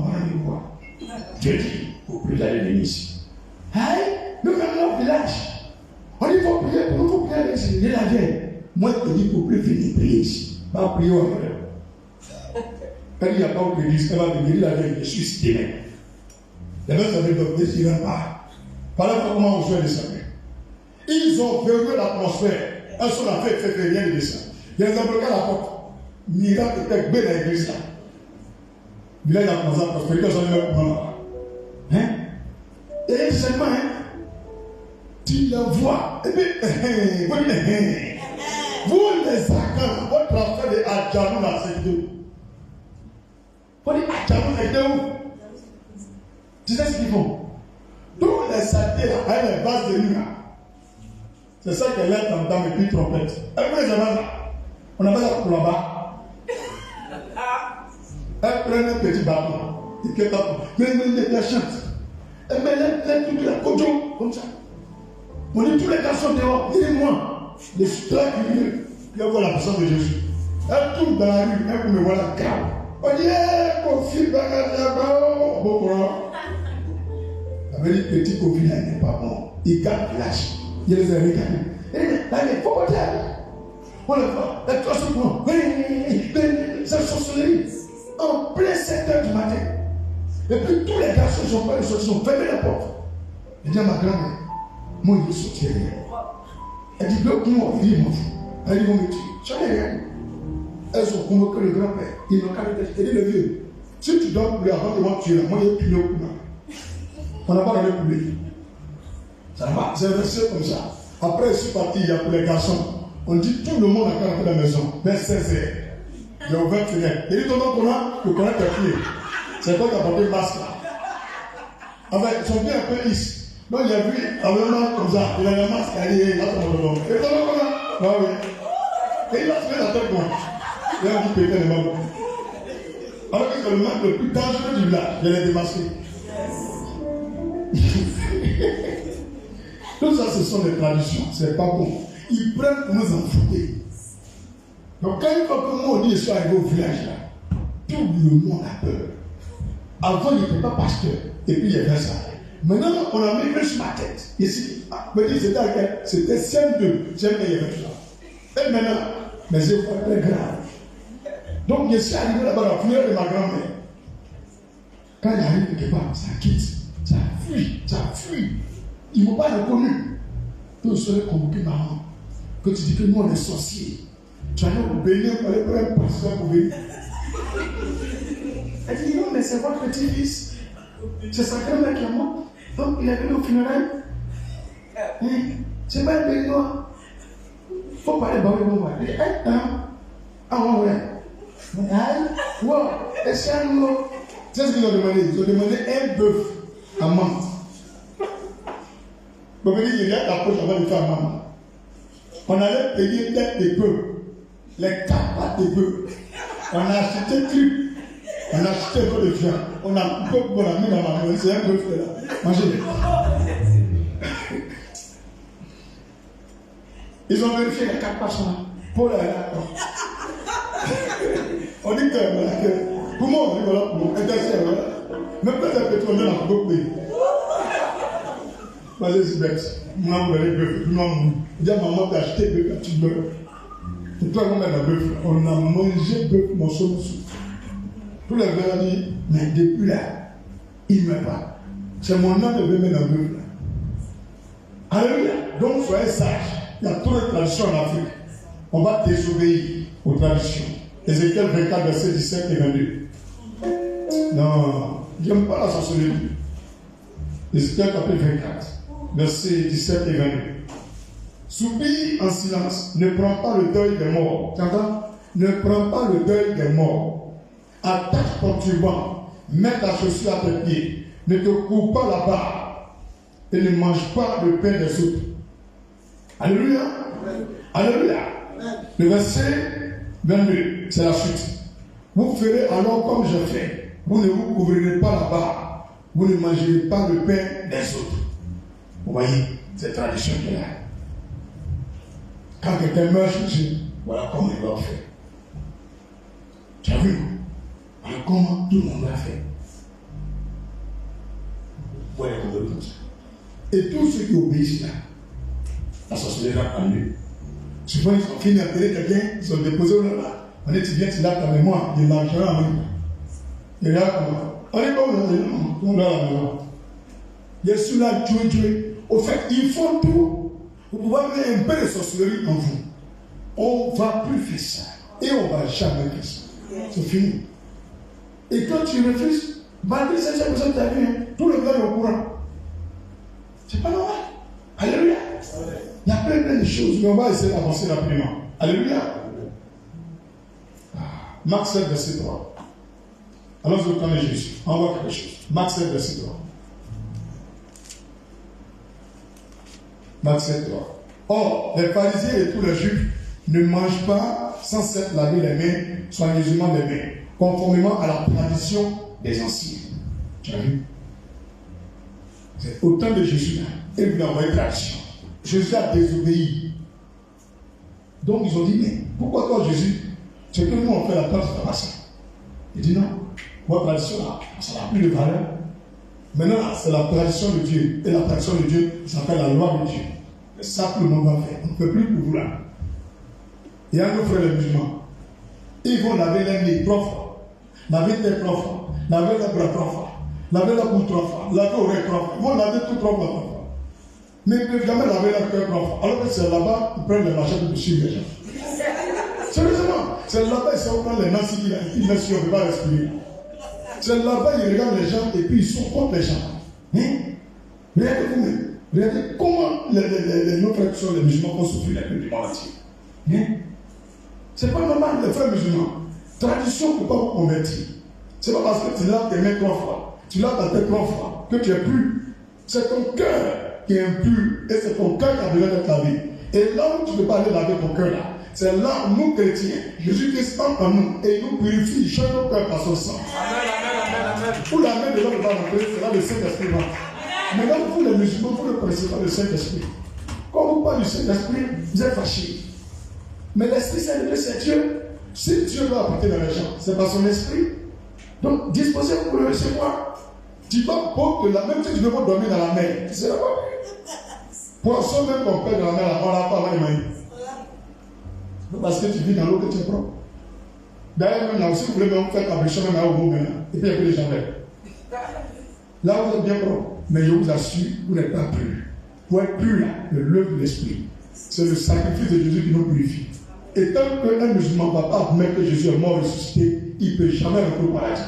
Dieu dit, vous priez d'aller l'église. Nous venons au village. On dit, il faut prier pour nous, il faut prier avec il dit la guerre. Moi, je dis, il faut plus venir prier ici. Pas prier au frère. Quand il n'y a pas de l'église, elle va venir la guerre, je suis demain. Les mecs avaient donné, ils n'ont pas. Par là, comment on fait descendre? Ils ont verrouillé l'atmosphère. Elles sont là, fait rien de descendre. Ils ont bloqué la porte. Miracle était bien dans l'église là. Il a commencé à prospérer, ils ont eu un moment. Et seulement, tu le vois. Et puis, vous les accords, votre affaire de Adjanou là, c'est où? Vous dites Adjanou, c'est où? Tu sais ce qu'ils font? Tous les satés là, avec les bases de nuit là. C'est ça qu'elle est en dame et puis trompette. Elle les amène là. On appelle ça pour là-bas. Elle prend un petit bâton. Elle chante. Elle met toute la kojo comme ça. On dit tous les garçons dehors, dis-moi. Les sutra qui viennent, ils voient la personne de Jésus. Elle tourne dans la rue, elle me voit la cave. On dit, Kofi, bon courant. Elle dit, petit Kofi, là, il n'est pas bon. Il garde l'âge. Il les a regardés. Il faut pas dire. On le voit. La classe au courant. C'est sorcellerie. En plein 7 h du matin. Et puis tous les garçons sont fermés la porte. Il dit à ma grand-mère, moi il est sorti rien. Elle dit, bloque-moi, il dit, m'en fous. Elle dit, mon métier, j'en ai rien. Elles ont convoqué le grand-père. Ils n'ont qu'à le tester. Elle dit, le vieux, si tu dois couler avant de moi tuer là, moi il est puni au coup. On n'a pas regardé couler. Ça va, c'est resté comme ça. Après, je suis parti, il y a pour les garçons. On dit, tout le monde a qu'à rentrer dans la maison. Vers 16 h. Il y a ouvert fenêtre. Il dit, tonton Kona, le Kona t'a prié. C'est toi qui as porté le masque là. Enfin, ils sont bien un peu lisses. Donc il a vu un main comme ça, il a le masque, il a son nom. Et toi, là, oui. Et il a fait la tête comme il a dit péter les mains. Alors que c'est le masque le plus dangereux du village, il est démasqué. Tout ça, ce sont des traditions, c'est pas bon. Ils prennent pour nous en foutre. Donc quand il faut que moi, on dit, je suis arrivé au village là, tout le monde a peur. Avant, il n'était pas pasteur. Et puis, il y avait ça. Maintenant, on a mis une sur ma tête. Ici, c'était CM2. CM2, il y avait tout ça. Et maintenant, mais c'est pas très grave. Donc, je suis arrivé là-bas, la prière de ma grand-mère. Quand il arrive quelque part, ça quitte. Ça fuit. Ils ne m'ont pas reconnu. Tout seul convoqué maman. Quand tu dis que nous, on est sorciers. Tu allais au Bénin pour aller prendre un pasteur pour venir. Elle dit, non, mais c'est votre petit-fils. C'est sa grand-mère qui est morte. Donc, il est venu au funérailles. C'est pas un béninois. Il faut parler de moi. Il dit, est-ce qu'il y a un mot? C'est ce qu'ils ont demandé. Ils ont demandé un bœuf à menthe. Donc, il dit, il y a la poche avant de faire maman. On allait payer tête de bœuf. Les 4 pattes de bœuf. On a acheté un truc. On a acheté un peu de viande. On a mis dans ma main. C'est un bœuf là. Mangez-le. Ils ont vérifié les 4 pattes là. Pour la on dit que pour moi, on dit voilà, pour moi, même peut-être que tu en donnes à beaucoup de pays. Vas-y, c'est bête. Moi, vous allez bœuf. Non, dis à maman d'acheter bœuf quand tu meurs. Et toi, on met le bœuf. On a mangé bœuf, morceau de soupe. Tous les verts disent, mais depuis là, il ne meurt pas. C'est mon nom de mettre le bœuf là. Alléluia. Donc soyez sages. Il y a trop de traditions en Afrique. On va désobéir aux traditions. Ézéchiel 24, versets 17 et 22. Non, je n'aime pas la sorcellerie. Ézéchiel chapitre 24, versets 17 et 22. Soupire en silence, ne prends pas le deuil des morts. Tu entends? Ne prends pas le deuil des morts. Attache ton turban, mets ta chaussure à tes pieds, ne te coupe pas la barbe et ne mange pas le pain des autres. Alléluia. Alléluia. Le verset 22, c'est la suite. Vous ferez alors comme je fais. Vous ne vous couvrirez pas la barbe. Vous ne mangerez pas le pain des autres. Vous voyez, cette tradition qui est là. Quand quelqu'un meurt chez Dieu, voilà comment il va faire. Tu as vu? Voilà comment tout le monde l'a fait. Voilà comment il fait. Et tous ceux qui obéissent là, la sorcellerie a pris. Souvent, ils ont fini à télé quelqu'un, ils ont déposé là. On est bien, tu l'as ta mémoire, de l'argent en même temps. Et là, on est pas où on a la maison. Les sous-là, Dieu. Au fait, il faut tout. Vous pouvez mettre un peu de sorcellerie en vous. On ne va plus faire ça. Et on ne va jamais faire ça. C'est fini. Et quand tu refuses, malgré ça, c'est pour ta vie, tout le monde est au courant. C'est pas normal. Alléluia. Il y a plein de choses, mais on va essayer d'avancer rapidement. Alléluia. Marc 7, verset 3. Alors je connais Jésus. On voit quelque chose. Marc 7, verset 3. Marc 7, 3. Or, les pharisiens et tous les juifs ne mangent pas sans s'être lavé les mains, soigneusement les mains, conformément à la tradition des anciens. Tu as vu? C'est au temps de Jésus, et vous l'envoyez tradition. Jésus a désobéi. Donc ils ont dit, mais pourquoi toi Jésus? C'est que nous on fait la place de ça. Il dit non, votre tradition là, ça n'a plus de valeur. Maintenant, c'est la tradition de Dieu. Et la tradition de Dieu, ça s'appelle la loi de Dieu. Et ça, tout le monde va faire. On ne peut plus pour vous là. Il y a nos frères les musulmans. Ils vont laver les nez 3 fois, laver les 3 fois, laver les bras 3 fois, laver la bouche 3 fois, laver l'oreille 3 fois. Ils vont laver tout 3 fois. Mais ils ne peuvent jamais laver la cœur 3 fois. Alors que c'est là-bas, ils prennent les machettes pour suivre les gens. Sérieusement, c'est là-bas, ils sont prendre les nazis qui ne suivent pas respirer. C'est là-bas, ils regardent les gens et puis ils sont contre les gens. Hein? Regardez vous-même. Regardez comment nos frères qui sont les musulmans vont souffrir les plus du monde entier. Hein? C'est pas normal, les frères musulmans. Tradition ne peut pas vous convertir. C'est pas parce que tu laves tes mains 3 fois, tu laves ta tête 3 fois, que tu es plus. C'est ton cœur qui est impur et c'est ton cœur qui a besoin d'être lavé. Et là où tu ne peux pas aller laver ton cœur là, c'est là où nous chrétiens, Jésus-Christ entre en nous et il nous purifie, il change nos cœurs par son sang. Amen. Pour la main de l'homme va rentrer, c'est là le Saint-Esprit va. Maintenant, vous les musulmans, vous ne connaissez pas le Saint-Esprit. Quand vous parlez du Saint-Esprit, vous êtes fâchés. Mais l'Esprit Saint-Esprit, c'est Dieu. Si Dieu doit apporter dans les gens, c'est par son esprit. Donc, disposez-vous pour le recevoir. Tu vas pour que la même chose, tu ne peux pas dormir dans la mer. C'est la bonne. Poisson même qu'on perd dans la mer, on l'a pas mal. Parce que tu vis dans l'eau que tu es propre. D'ailleurs, même là aussi, vous voulez même faire caprichon même à vous maintenant. Et puis il y a que les gens là. Là, vous êtes bien propre. Mais je vous assure, vous n'êtes pas pur. Pour être pur, là, l'œuvre de l'esprit. C'est le sacrifice de Jésus qui nous purifie. Et tant qu'un musulman ne va pas admettre que Jésus est mort ressuscité, il ne peut jamais rentrer au paradis.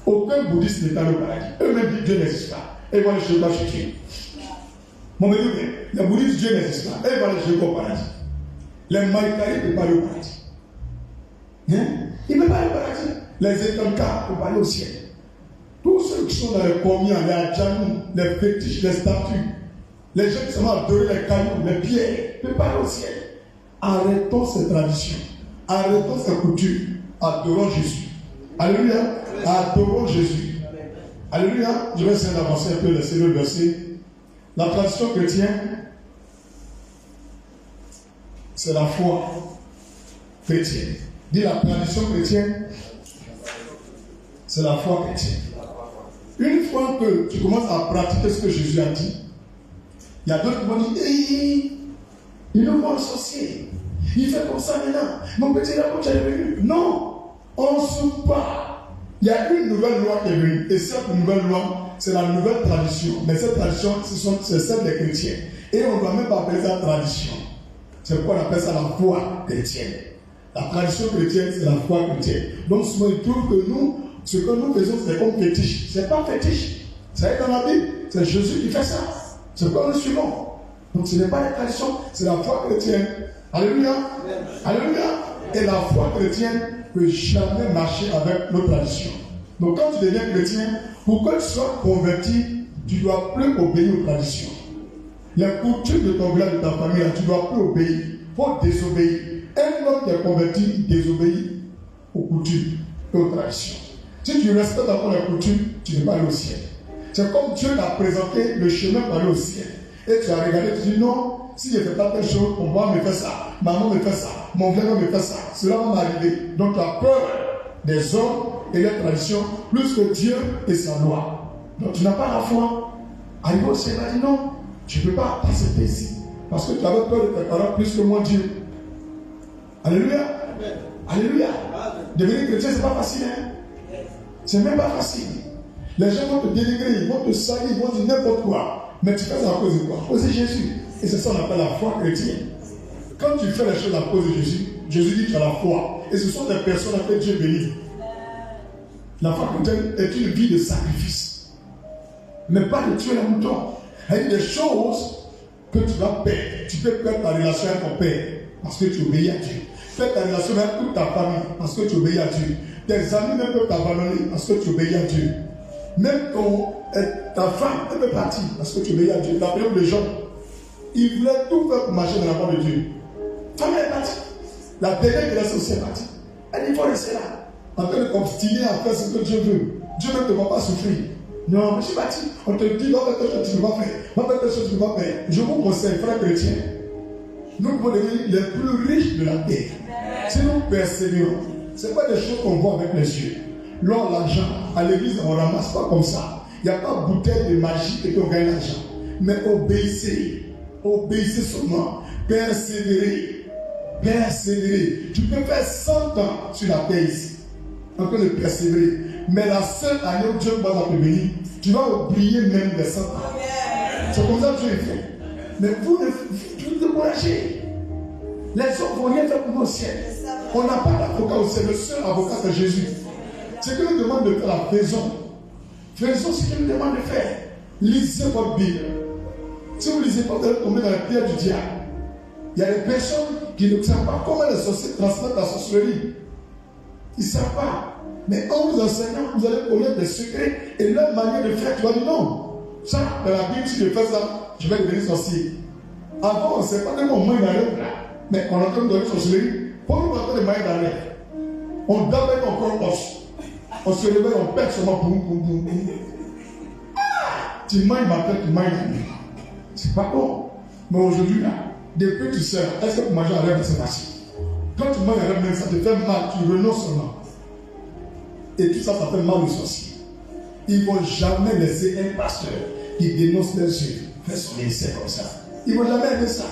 Aucun bouddhiste n'est allé au paradis. Eux-mêmes disent Dieu n'existe pas. Et ils vont aller chez Dieu. Mon me dit, les bouddhistes, Dieu n'existe pas. Et ils vont aller chez au paradis. Les Maïkaïs ne peuvent pas aller au paradis. Hein? Ils ne peuvent pas aller au paradis. Les Étankas ne peuvent pas aller au ciel. Tous ceux qui sont dans les comiens, les adjanou, les fétiches, les statues, les gens qui sont adorer les cailloux, les pierres, ne peuvent pas aller au ciel. Arrêtons ces traditions. Arrêtons ces coutumes. Adorons Jésus. Alléluia. Adorons Jésus. Alléluia. Je vais essayer d'avancer un peu, laisser le verset. La tradition chrétienne, c'est la foi chrétienne. Dis la tradition chrétienne, c'est la foi chrétienne. Une fois que tu commences à pratiquer ce que Jésus a dit, il y a d'autres qui vont dire, il nous voit le sorcier. Il fait comme ça maintenant. Mon petit là, quand tu es venu. Non, on ne soupe pas. Il y a une nouvelle loi qui est venue. Et cette nouvelle loi, c'est la nouvelle tradition. Mais cette tradition, c'est celle des chrétiens. Et on ne doit même pas appeler ça tradition. C'est pourquoi on appelle ça la foi chrétienne. La tradition chrétienne, c'est la foi chrétienne. Donc souvent, ils trouvent que nous, ce que nous faisons, c'est comme fétiche. Ce n'est pas fétiche. Ça est dans la Bible. C'est Jésus qui fait ça. C'est quoi nous suivons. Donc ce n'est pas la tradition, c'est la foi chrétienne. Alléluia. Alléluia. Et la foi chrétienne ne peut jamais marcher avec nos traditions. Donc quand tu deviens chrétien, pour que tu sois converti, tu ne dois plus obéir aux traditions. Les coutumes de ton village, de ta famille, tu ne dois plus obéir. Il faut désobéir. Un homme qui est converti, il désobéit aux coutumes et aux traditions. Si tu respectes encore les coutumes, tu ne vas pas aller au ciel. C'est comme Dieu t'a présenté le chemin pour aller au ciel. Et tu as regardé, tu dis non, si je ne fais pas telle chose, mon père me fait ça, maman me fait ça, mon frère me fait ça, cela va m'arriver. Donc tu as peur des hommes et des traditions plus que Dieu et sa loi. Donc tu n'as pas la foi. Arrivé au ciel, il a dit non, je ne peux pas accepter ici. Parce que tu avais peur de tes parents plus que moi, Dieu. Alléluia. Alléluia. Devenir chrétien, ce n'est pas facile. Hein? Ce n'est même pas facile. Les gens vont te dénigrer, ils vont te salir, ils vont dire n'importe quoi. Mais tu fais ça à cause de quoi? À cause de Jésus. Et c'est ça qu'on appelle la foi chrétienne. Quand tu fais les choses à cause de Jésus, Jésus dit que tu as la foi. Et ce sont des personnes à qui Dieu bénit. La foi chrétienne est une vie de sacrifice. Mais pas de tuer les moutons. Il y a des choses que tu vas perdre. Tu peux perdre ta relation avec ton père parce que tu obéis à Dieu. Perdre ta relation avec toute ta famille parce que tu obéis à Dieu. Tes amis même peuvent t'abandonner parce que tu obéis à Dieu. Même ta femme, elle peut partir parce que tu obéis à Dieu. La période des gens, ils voulaient tout faire pour marcher dans la voie de Dieu. Femme est partie. La dernière qui reste aussi est partie. Elle dit, il faut rester là. En train de continuer à faire ce que Dieu veut. Dieu ne te va pas souffrir. Non, je suis parti. On te dit, va faire quelque chose que tu ne vas pas faire. Va faire quelque chose que tu ne vas pas faire. Je vous conseille, frères chrétiens, nous devons devenir les plus riches de la terre. Si nous persévérons, ce n'est pas des choses qu'on voit avec les yeux. L'or, l'argent, à l'église, on ne ramasse pas comme ça. Il n'y a pas de bouteille de magie et qu'on gagne l'argent. Mais obéissez. Obéissez seulement. Persévérez. Persévérez. Tu peux faire 100 ans sur la terre ici. En train de persévérer. Mais la seule année où Dieu va te bénir, tu vas oublier même les 100 ans. C'est comme ça que Dieu est fait. Mais vous ne découragez. Les autres ne vont rien faire pour nous au ciel. On n'a pas d'avocat au ciel. Le seul avocat, c'est Jésus. Ce que nous demande de faire, la faisons. Faisons ce qu'il nous demande de faire. Lisez votre Bible. Si vous ne lisez pas, vous allez tomber dans la pierre du diable. Il y a des personnes qui ne savent pas comment les sorciers transmettent la sorcellerie. Ils ne savent pas. Mais en vous enseignant, vous allez connaître des secrets et leur manière de faire. Tu vas dire non. Ça, dans la Bible, si je fais ça, je vais devenir sorcier. Avant, on ne sait pas tellement moyen d'arrêt là. Mais on est en train de donner sorcellerie. Pour nous montrer des moyens d'arrêt. On d'abord encore os. On se réveille, on perd seulement boum, boum, boum, boum. Tu manges ma tête, tu manges la nuit. C'est pas bon. Mais aujourd'hui, là, depuis que tu sais, est-ce que pour manger un rêve, c'est facile? Quand tu manges un rêve, ça te fait mal, tu renonces seulement. Et tout ça, ça fait mal aux sorciers. Ils ne vont jamais laisser un pasteur qui dénonce leurs yeux faire son ministère comme ça. Ils ne vont jamais aimer ça.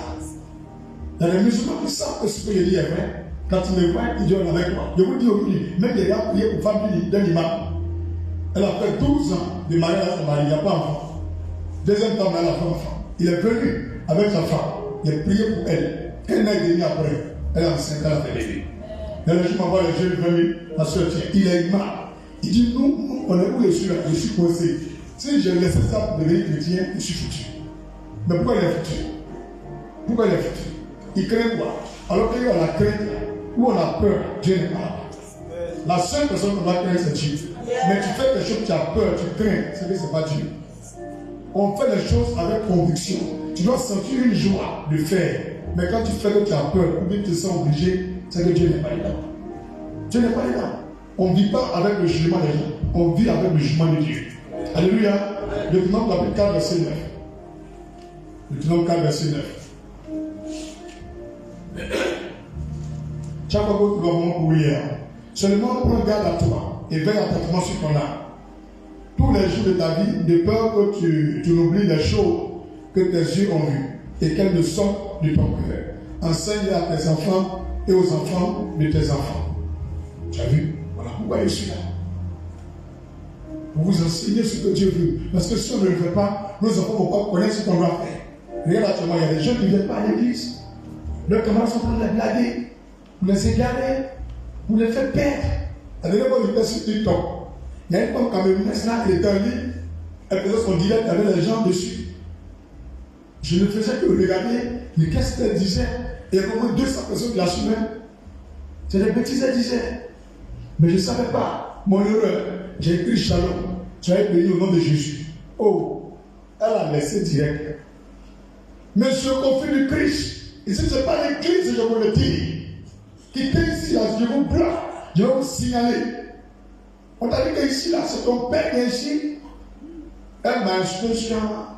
Il y a des musulmans qui savent que ce que je dis est vrai. Quand ils me voient, ils disent avec moi. Je vous dis aujourd'hui, même les gars priés pour femme d'un imam. Elle a fait 12 ans de mariage à son mari, il n'y a pas d'enfant. Deuxième femme, elle a fait enfant. Il est venu avec sa femme. Il a prié pour elle. Un an et demi après, elle a 5 ans, elle a fait bébé. Et le jour m'envoie les jeunes venus, ma soeur, tiens, il est imam. Il dit, nous, on est où je suis là? Je suis coincé. Si j'ai laissé ça pour devenir chrétien, je suis foutu. Mais pourquoi il est foutu? Pourquoi il est foutu? Il craint quoi? Alors qu'il y a la crainte là, où on a peur, Dieu n'est pas là. La seule personne qu'on va craindre, c'est Dieu. Mais tu fais quelque chose, tu as peur, tu crains, c'est que ce n'est pas Dieu. On fait les choses avec conviction. Tu dois sentir une joie de faire. Mais quand tu fais que tu as peur, ou bien tu te sens obligé, c'est que Dieu n'est pas là. Dieu n'est pas là. On ne vit pas avec le jugement des gens, on vit avec le jugement de Dieu. Alléluia. Deutéronome chapitre 4, verset 9. Deutéronome 4, verset 9. Chaque fois que tu dois vraiment courir, seulement prends garde à toi et veille attentivement sur ton âme. Tous les jours de ta vie, de peur que tu n'oublies les choses que tes yeux ont vues et qu'elles ne sortent de ton cœur. enseigne à tes enfants et aux enfants de tes enfants. Tu as vu? Voilà pourquoi je suis là. Pour vous enseigner ce que Dieu veut. Parce que si on ne le fait pas, nos enfants ne vont pas connaître ce qu'on doit faire. Regarde actuellement, il y a des jeunes qui ne viennent pas à l'église. Leurs camarades sont en train de les blaguer, vous les égarez, vous les faites perdre. La dernière fois, j'étais sur TikTok. Il y a une femme camerounaise là, elle était en ligne, elle faisait son direct avec les gens dessus. Je ne faisais que regarder, mais qu'est-ce qu'elle disait? Et il y a au moins 200 personnes qui la suivaient. C'est des bêtises qu'elle disait. Mais je ne savais pas. Mon erreur, j'ai écrit Shalom. Tu as béni au nom de Jésus. Oh, elle a laissé direct. Mais je confie du Christ. Ici, ce n'est pas l'église, je vous le dis. Quittez ici, là, je vous bloque. Je vais vous signaler. On t'a dit qu'ici, là, c'est ton père qui est ici. Elle m'a insulté sur moi.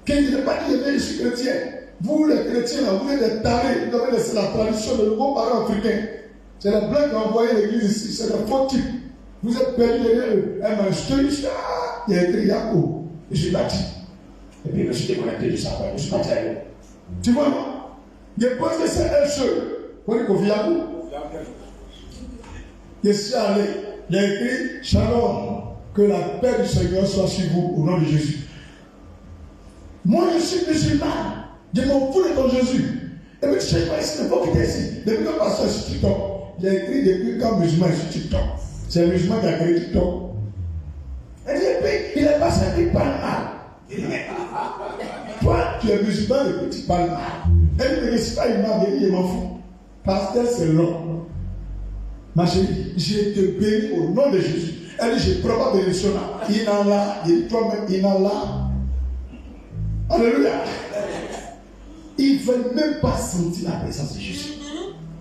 Qu'il n'est pas dit que je suis chrétien. Vous, les chrétiens, là, vous êtes des tarés. Vous avez laissé la tradition de vos parents africains. C'est les blancs qui ont envoyé l'église ici. C'est des faux types. Vous êtes perdus derrière eux. Elle m'a insulté. Il y a écrit Yacoub. Je suis parti. Et puis, je me suis déconnecté de ça. Je suis parti ailleurs. Tu vois, non? Je pense que c'est un seul. Pour dire qu'on vit à vous. Je suis allé. Il y a écrit Shalom. Que la paix du Seigneur soit sur vous au nom de Jésus. Moi, je suis musulman. Je m'en fous de ton Jésus. Et puis, je ne sais pas ici, il faut quitter ici. Depuis que pasteur sur TikTok, il a écrit depuis quand musulman sur TikTok. C'est le musulman qui a créé TikTok. Et puis, il est passé et il parle mal. Toi, tu es musulman et puis tu parles mal. Elle dit, mais c'est pas une marque, il m'en fout. Pasteur, c'est long. Ma chérie, je te bénis au nom de Jésus. Elle dit, je prends ma bénédiction là. Inala, il dit toi-même, Inala. Alléluia. Ils ne veulent même pas sentir la présence de Jésus.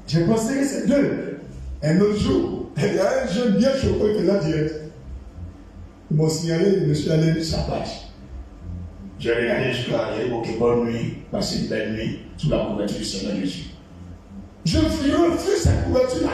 J'ai pensé que c'est deux. Un autre jour, il y a un jeune bien choqué qui est là direct. Ils m'ont signalé, je me suis allé de sa page. J'ai regardé jusqu'à il y a eu bonne nuit, passé une belle nuit, sous la couverture du Seigneur Jésus. Je refuse cette couverture-là.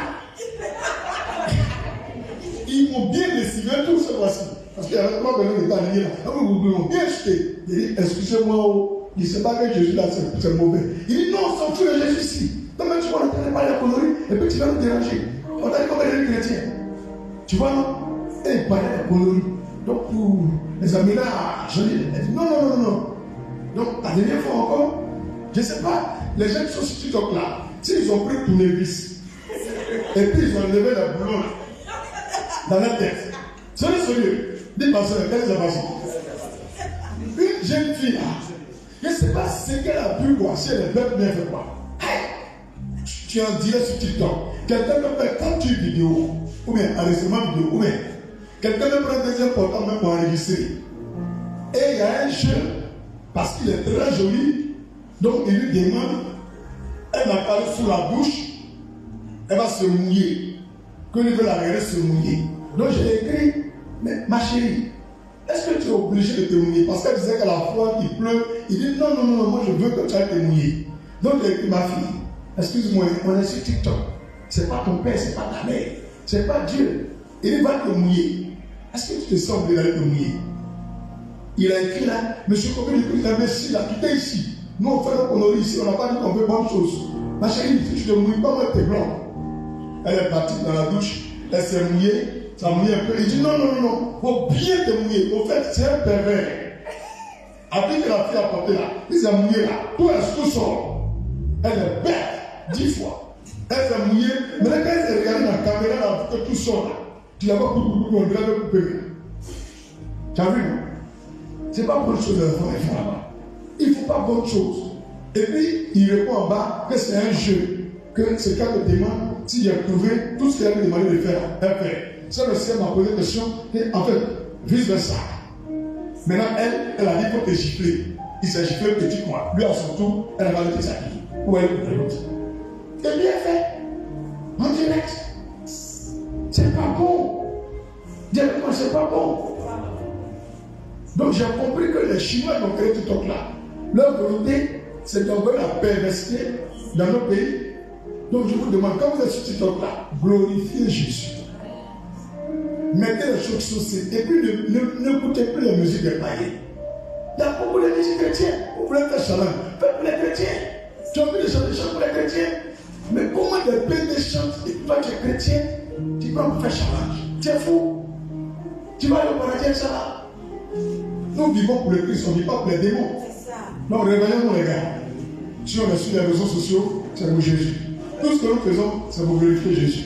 Ils m'ont bien dessiné tout ce voici. Parce qu'il y avait trois personnes qui étaient alignées là. Vous m'ont bien jeté. Il dit, excusez-moi, il ne sait pas que Jésus là, c'est mauvais. Il dit, non, on s'en fout de Jésus ici. Non, mais tu vois, on n'entendait pas la connerie, et puis tu vas nous déranger. On t'a dit comment il est chrétien. Tu vois, non? Et il parlait de la connerie. Donc, pour les amis là, je dis, non. Donc, la dernière fois encore, je ne sais pas, les gens qui sont sur TikTok là, s'ils ont pris tournevis, et puis ils ont levé la boulot dans la tête. Sérieux, dis-moi ça, quelle est la base? Une jeune fille là, je ne sais pas ce qu'elle a pu voir, si elle est belle bien fait quoi. Tu en dirais sur TikTok, quelqu'un peut faire 48 vidéos, ou bien enregistrement vidéo, ou bien quelqu'un peut prendre un deuxième portable même pour enregistrer. Et il y a un jeune, parce qu'il est très joli, donc il lui demande, elle n'a pas sous la douche, elle va se mouiller. Que lui veut la regarder se mouiller. Donc j'ai écrit, mais ma chérie, est-ce que tu es obligé de te mouiller? Parce qu'elle disait qu'à la fois il pleut, il dit non, moi je veux que tu ailles te mouiller. Donc j'ai écrit, ma fille, excuse-moi, on est sur TikTok. C'est pas ton père, c'est pas ta mère, c'est pas Dieu. Il va te mouiller. Est-ce que tu te sens obligé d'aller te mouiller? Il a écrit là, monsieur Kobe, il a imbécile là, tu es ici. Nous on fait nos conneries ici, on n'a pas dit qu'on fait bonne chose. Ma chérie, si tu te mouilles pas, moi t'es blanc. Elle est partie dans la douche, elle s'est mouillée, ça mouille un peu. Il dit non, faut bien te mouiller. Au fait, c'est un pervers. Après que la fille a porté là, il s'est mouillé là, tout sort. Elle est bête, 10 fois. Elle s'est mouillée, mais quand elle s'est regardée dans la caméra, elle a vu que tout sort là. Tu l'as pas coupé, on dirait le couper. Tu as vu, non? C'est pas bonne chose de faire là-bas. Il ne faut pas bonne chose. Et puis, il répond en bas que c'est un jeu. Que c'est quand elle demande si j'ai trouvé tout ce qu'elle m'a demandé de faire. Elle fait. Ça, le ciel m'a posé la question. Et en fait, vice versa. Maintenant, elle a dit qu'il faut te gifler. Il s'est giflé petit moi. Lui, à son tour, elle a validé sa vie. Ou elle est l'autre. C'est bien fait. En direct. C'est pas bon. Directement, c'est pas bon. Donc, j'ai compris que les Chinois qui ont créé TikTok là, leur volonté, c'est d'envoyer la perversité dans nos pays. Donc, je vous demande, quand vous êtes sur TikTok là, glorifiez Jésus. Mettez les choses sociales et puis n'écoutez plus la musique des païens. Il y a beaucoup de musique chrétienne. Vous voulez faire challenge, faites pour les chrétiens. Tu as vu les gens pour les chrétiens. Mais comment des bébés chantent et toi tu es chrétien, tu vas me faire challenge. Tu es fou. Tu vas aller au paradis avec ça. Nous vivons pour le Christ, on ne vit pas pour les démons. Non, réveillons-nous les gars. Si on est sur les réseaux sociaux, c'est pour Jésus. Tout ce que nous faisons, c'est pour glorifier Jésus.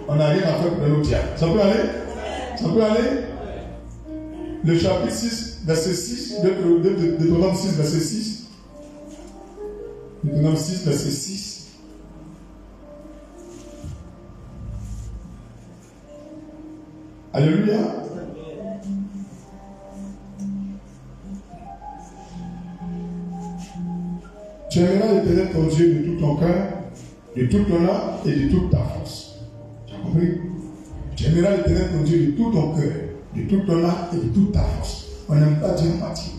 On n'a rien à faire pour l'autre. Ça peut aller? Ça peut aller? Le chapitre 6, verset 6, Deutéronome 6, verset 6. Deutéronome 6, verset 6. Alléluia. Tu aimeras l'Éternel ton Dieu de tout ton cœur, de toute ton âme et de toute ta force. Tu as compris? Tu aimeras l'Éternel ton Dieu de tout ton cœur, de toute ton âme et de toute ta force. On n'aime pas Dieu moitié.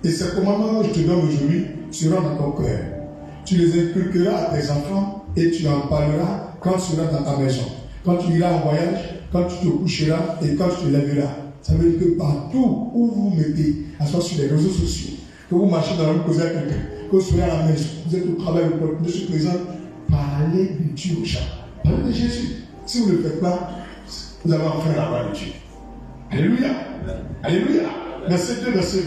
Et ces commandements que je te donne aujourd'hui seront dans ton cœur. Tu les inculqueras à tes enfants et tu en parleras quand tu seras dans ta maison, quand tu iras en voyage, quand tu te coucheras et quand tu te lèveras. Ça veut dire que partout où vous vous mettez, à soit sur les réseaux sociaux, que vous marchez dans la rue, causez à quelqu'un, que vous soyez à la maison, vous êtes au travail, vous êtes présent, parlez de Dieu aux gens. Parlez de Jésus. Si vous ne le faites pas, vous allez enfin la gloire de Dieu. Alléluia. Alléluia. Verset 2, verset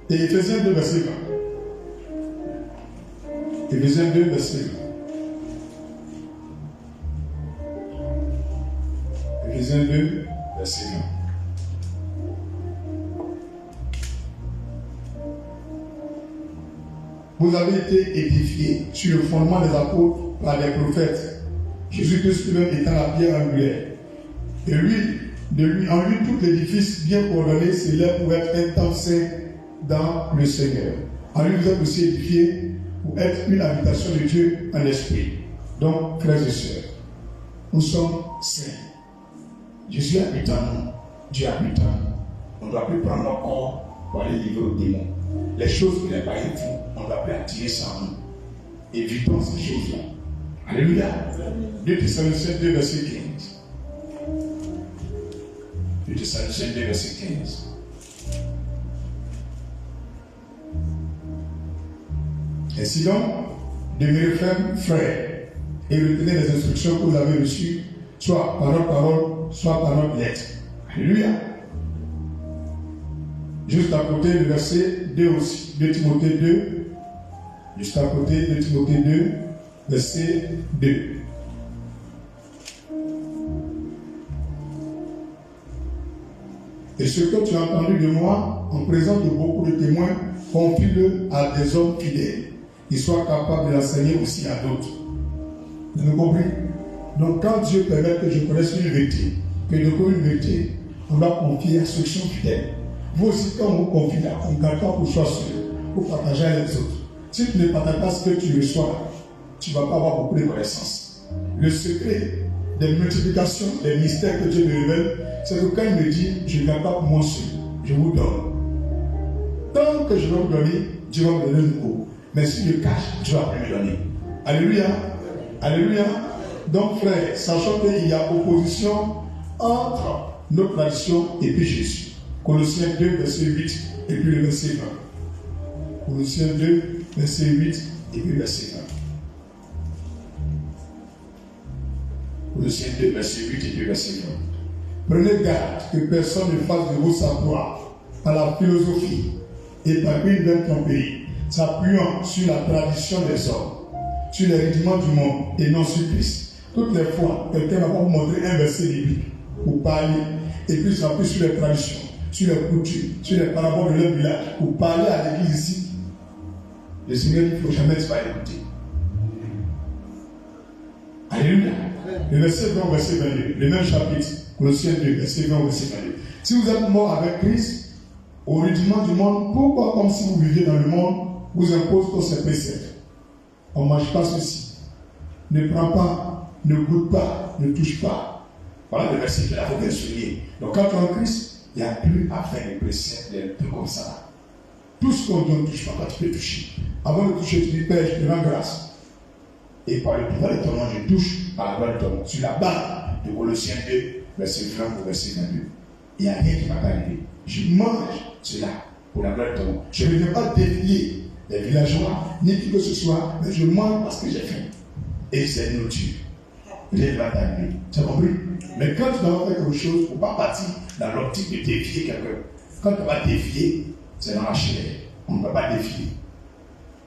20. Et Éphésiens 2, verset 20. Éphésiens 2, verset 20. Éphésiens 2, verset 20. Vous avez été édifiés sur le fondement des apôtres par les prophètes. Jésus-Christ lui-même étant la pierre angulaire. Et en lui, tout l'édifice bien coordonné s'élève pour être un temple saint dans le Seigneur. En lui, vous êtes aussi édifiés pour être une habitation de Dieu en esprit. Donc, frères et sœurs, nous sommes saints. Jésus habite en nous. Dieu habite en nous. On ne doit plus prendre notre corps pour aller livrer aux démons. Les choses que les païens font, on ne doit plus attirer ça en nous. Évitons ces choses-là. Alléluia. 2 Thessaloniciens 2, verset 15. 2 Thessaloniciens 2, verset 15. Ainsi donc, demeurez fermes, frères, et retenez les instructions que vous avez reçues, soit par notre parole, soit par notre lettre. Alléluia. Juste à côté, le verset 2 aussi, 2 Timothée 2, juste à côté de Timothée 2, verset 2. Et ce que tu as entendu de moi, en présence de beaucoup de témoins, confie-le à des hommes fidèles, qui soient capables de l'enseigner aussi à d'autres. Vous avez compris? Donc quand Dieu permet que je connaisse une vérité, que je connaisse une vérité, on doit confier instruction fidèle. Vous aussi, quand on vous confie là, on ne garde pas pour soi seul, pour partager avec les autres. Si tu ne partages pas ce que tu reçois, tu ne vas pas avoir beaucoup de connaissances. Le secret des multiplications, des mystères que Dieu me révèle, c'est que quand il me dit, je ne garde pas pour moi seul, je vous donne. Tant que je vais vous donner, Dieu va me donner nouveau. Mais si je cache, Dieu va me donner. Alléluia. Alléluia. Donc frère, sachant qu'il y a opposition entre notre tradition et puis Jésus. Colossiens 2, verset 8 et puis le verset 20. Colossiens 2, verset 8 et puis verset 20. Colossiens 2, verset 8 et puis verset 20. Prenez garde que personne ne fasse de vous savoir par la philosophie et par une vaine tromperie, s'appuyant sur la tradition des hommes, sur les rudiments du monde et non sur Christ. Toutes les fois, quelqu'un va vous montrer un verset biblique pour parler et puis s'appuyer sur les traditions, sur les coutumes, sur les paraboles de leur village, pour parler à l'église ici. Le Seigneur dit qu'il ne faut jamais pas écouter. Alléluia. Le verset 20, verset 22, le même chapitre, Colossiens 2, verset 20, verset 22. Si vous êtes mort avec Christ, au rudiment du monde, pourquoi, comme si vous viviez dans le monde, vous impose tous ces préceptes? On ne mange pas ceci. Ne prends pas, ne goûte pas, ne touche pas. Voilà le verset qu'il a faut bien souligner. Donc quand on est en Christ, il n'y a plus à faire des préceptes, des trucs comme ça. Tout ce qu'on ne touche pas, tu peux toucher. Avant de toucher, tu dis, Père, je te rends grâce. Et par le pouvoir de ton nom, je touche à la gloire de ton nom. Sur la base de Colossiens 2, verset 20 au verset 22. Il n'y a rien qui ne va pas arriver. Je mange cela pour la gloire de ton nom. Je ne viens pas dévier des villageois, ni qui que ce soit, mais je mange parce que j'ai faim. Et c'est nourriture. J'ai pas t'amener. Tu as compris? Mais quand tu dois faire quelque chose, il ne faut pas partir dans l'optique de défier quelqu'un. Quand tu vas défier, c'est dans la chair. On ne peut pas défier.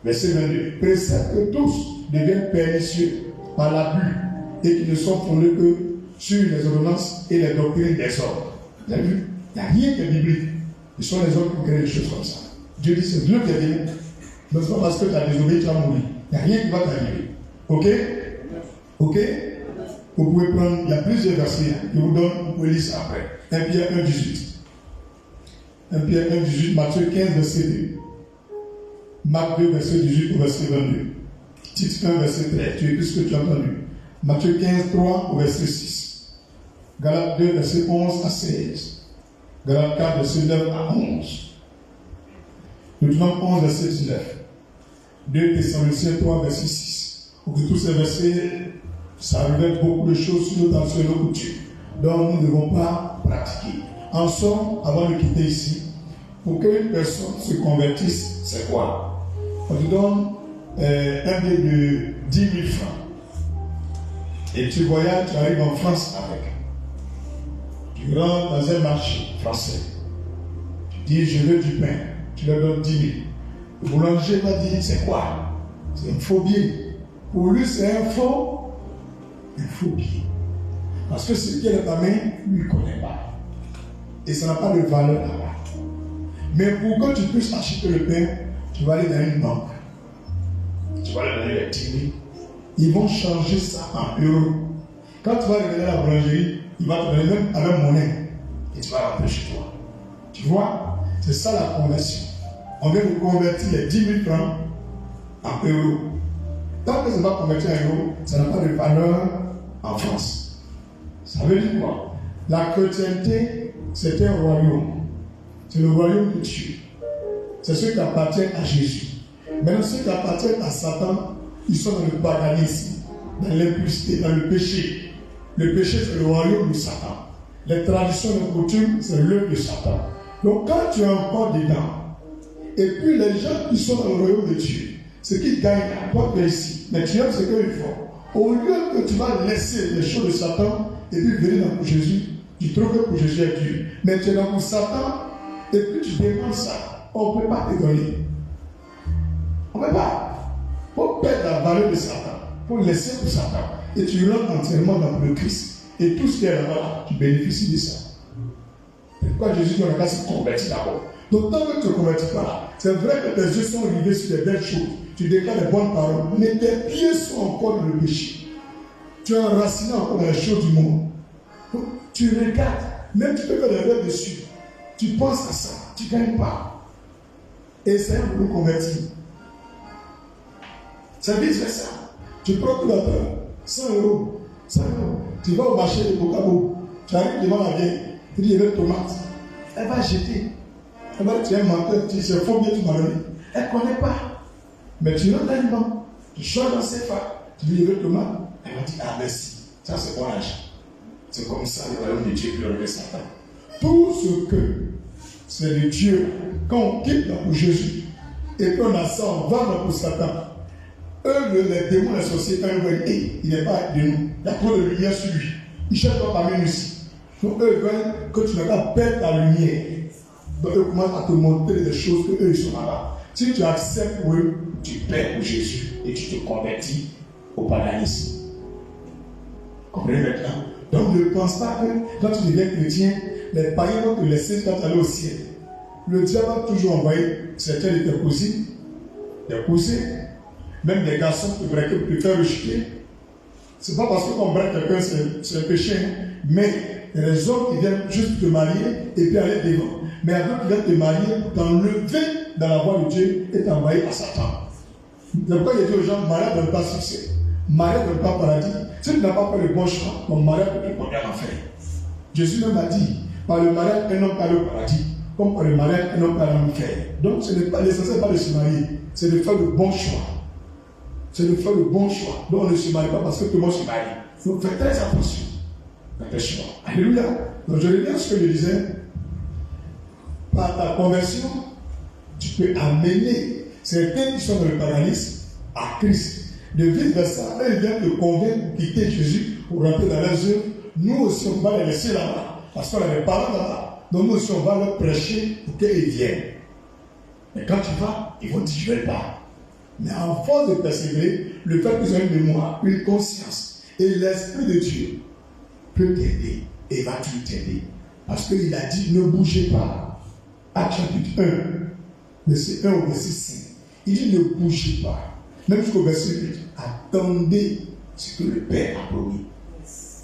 Verset 22. Précède que tous deviennent pernicieux par l'abus et qui ne sont fondés que sur les ordonnances et les doctrines des hommes. Vous avez vu? Il n'y a rien qui est biblique. Ce sont les hommes qui créent des choses comme ça. Dieu dit c'est Dieu qui a dit. Mais ce n'est pas parce que tu as désobéi, tu vas mourir. Il n'y a rien qui va t'arriver. Ok? Ok? Vous pouvez prendre, il y a plusieurs versets. Je vous donne, vous pouvez lire ça après. 1 Pierre 1, 18. 1 Pierre 1, 18, Matthieu 15, verset 2. Marc 2, verset 18 au verset 22. Tite 1, verset 13. Tu écris ce que tu as entendu. Matthieu 15, 3 au verset 6. Galates 2, verset 11 à 16. Galates 4, verset 9 à 11. Deutéronome 11, verset 19. 2 Thessaloniciens 3, verset 6. Pour que tous ces versets, ça révèle beaucoup de choses sur nos traditions et nos coutumes. Donc nous ne devons pas pratiquer. En somme, avant de quitter ici, pour qu'une personne se convertisse, c'est quoi? On te donne un billet de 10 000 francs. Et tu voyages, tu arrives en France avec. Tu rentres dans un marché français. Tu dis, je veux du pain. Tu leur donnes 10 000. Le boulanger va dire, c'est quoi? C'est un faux billet. Pour lui, c'est un faux billet. Parce que ce qui est dans ta main, lui, il ne connaît pas. Et ça n'a pas de valeur là-bas. Mais pour que tu puisses acheter le pain, tu vas aller dans une banque. Tu vas aller donner les 10 000. Ils vont changer ça en euros. Quand tu vas revenir à la boulangerie, il va te donner même à la monnaie. Et tu vas rentrer chez toi. Tu vois? C'est ça la conversion. On vient de convertir les 10 000 francs en euros. Tant que ça va convertir en euros, ça n'a pas de valeur en France. Ça veut dire quoi? La chrétienté, c'est un royaume. C'est le royaume de Dieu. C'est ceux qui appartiennent à Jésus. Maintenant, ceux qui appartiennent à Satan, ils sont dans le paganisme, dans l'impudicité, dans le péché. Le péché, c'est le royaume de Satan. Les traditions et les coutumes, c'est l'œuvre de Satan. Donc, quand tu es encore dedans, et puis les gens qui sont dans le royaume de Dieu, ce qui gagnent à toi, tu es ici. Mais tu aimes ce qu'ils font. Au lieu que tu vas laisser les choses de Satan et puis venir dans pour Jésus, tu trouves que pour Jésus est Dieu. Mais tu es dans pour Satan et puis tu demandes ça. On ne peut pas te donner. On ne peut pas. Il faut perdre la valeur de Satan. Il faut laisser pour Satan. Et tu rentres entièrement dans le Christ. Et tout ce qui est là-bas, tu bénéficies de ça. Pourquoi Jésus dit on n'a qu'à se convertir d'abord. Donc tant que tu ne te convertis pas, c'est vrai que tes yeux sont rivés sur des belles choses. Tu déclares des bonnes paroles, mais tes pieds sont encore dans le péché. Tu es enraciné encore dans les choses du monde. Donc, tu regardes, même tu peux faire des rêves dessus. Tu penses à ça, tu ne gagnes pas. Et c'est un peu converti. C'est vice-versa. Tu prends tout d'abord 100 euros. 100 euros. Tu vas au marché de Bocabo. Tu arrives devant la vieille. Tu dis, il y a une tomate. Elle va jeter. Elle va dire, tu es un menteur. Tu dis, c'est faux bien, tu m'as donné. Elle ne connaît pas. Mais tu rentres dans une banque. Tu changes dans ses phares. Tu dis, il y a une tomate. Elle va dire, ah merci. Ça, c'est bon argent. C'est comme ça, le royaume de Dieu qui le Satan. Tout ce que c'est de Dieu, quand on quitte pour Jésus et qu'on a ça, on va pour Satan. Eux, les démons, les sorciers, quand ils voient, il n'est pas de nous. Il y a trop de lumière sur lui. Ils ne cherchent pas parmi nous ici. Donc eux veulent que tu n'as pas perdre ta lumière. Donc eux commencent à te montrer des choses que eux ils sont là-bas. Si tu acceptes pour eux, tu perds pour Jésus et tu te convertis au paganisme. Comprenez maintenant? Donc ne pense pas que quand tu deviens chrétien, les païens vont te laisser quand tu allais au ciel. Le diable va toujours envoyer certains de tes cousines, des cousins, même des garçons qui te braquent pour te faire rejeter. C'est pas parce qu'on braque quelqu'un, c'est un péché, mais il y a des hommes qui viennent juste te marier et puis aller devant. Mais il y a d'autres qui viennent te marier pour t'enlever dans la voie de Dieu et t'envoyer à Satan. C'est pourquoi il dit aux gens, mariage ne donne pas succès. Mariage ne donne pas paradis. Si tu n'as pas fait le bon choix, ton mariage peut te conduire en enfer. Jésus même a dit, par le mariage, un homme parle au paradis. Comme par le mariage, un homme parle en enfer. Donc ce n'est pas l'essentiel pas de se marier, c'est de faire le bon choix. C'est de faire le bon choix. Donc on ne se marie pas parce que tout le monde se marie. Donc faites très attention. Faites choix. Alléluia. Donc je reviens à ce que je disais. Par ta conversion, tu peux amener Certains qui sont dans le paradis à Christ. De vice-versa, ils viennent te convaincre de quitter Jésus pour rentrer dans leurs œuvres. Nous aussi, on va les laisser là-bas. Parce qu'on a des parents là-bas. Donc nous aussi, on va leur prêcher pour qu'ils viennent. Mais quand tu vas, ils vont dire, je ne vais pas. Mais en force de persévérer, le fait qu'ils ont une mémoire, une conscience, et l'Esprit de Dieu peut t'aider et va toujours t'aider. Parce qu'il a dit, ne bougez pas. Acte chapitre 1, verset 1 au verset 5. Il dit, ne bougez pas. Même jusqu'au verset 8. Attendez ce que le Père a promis.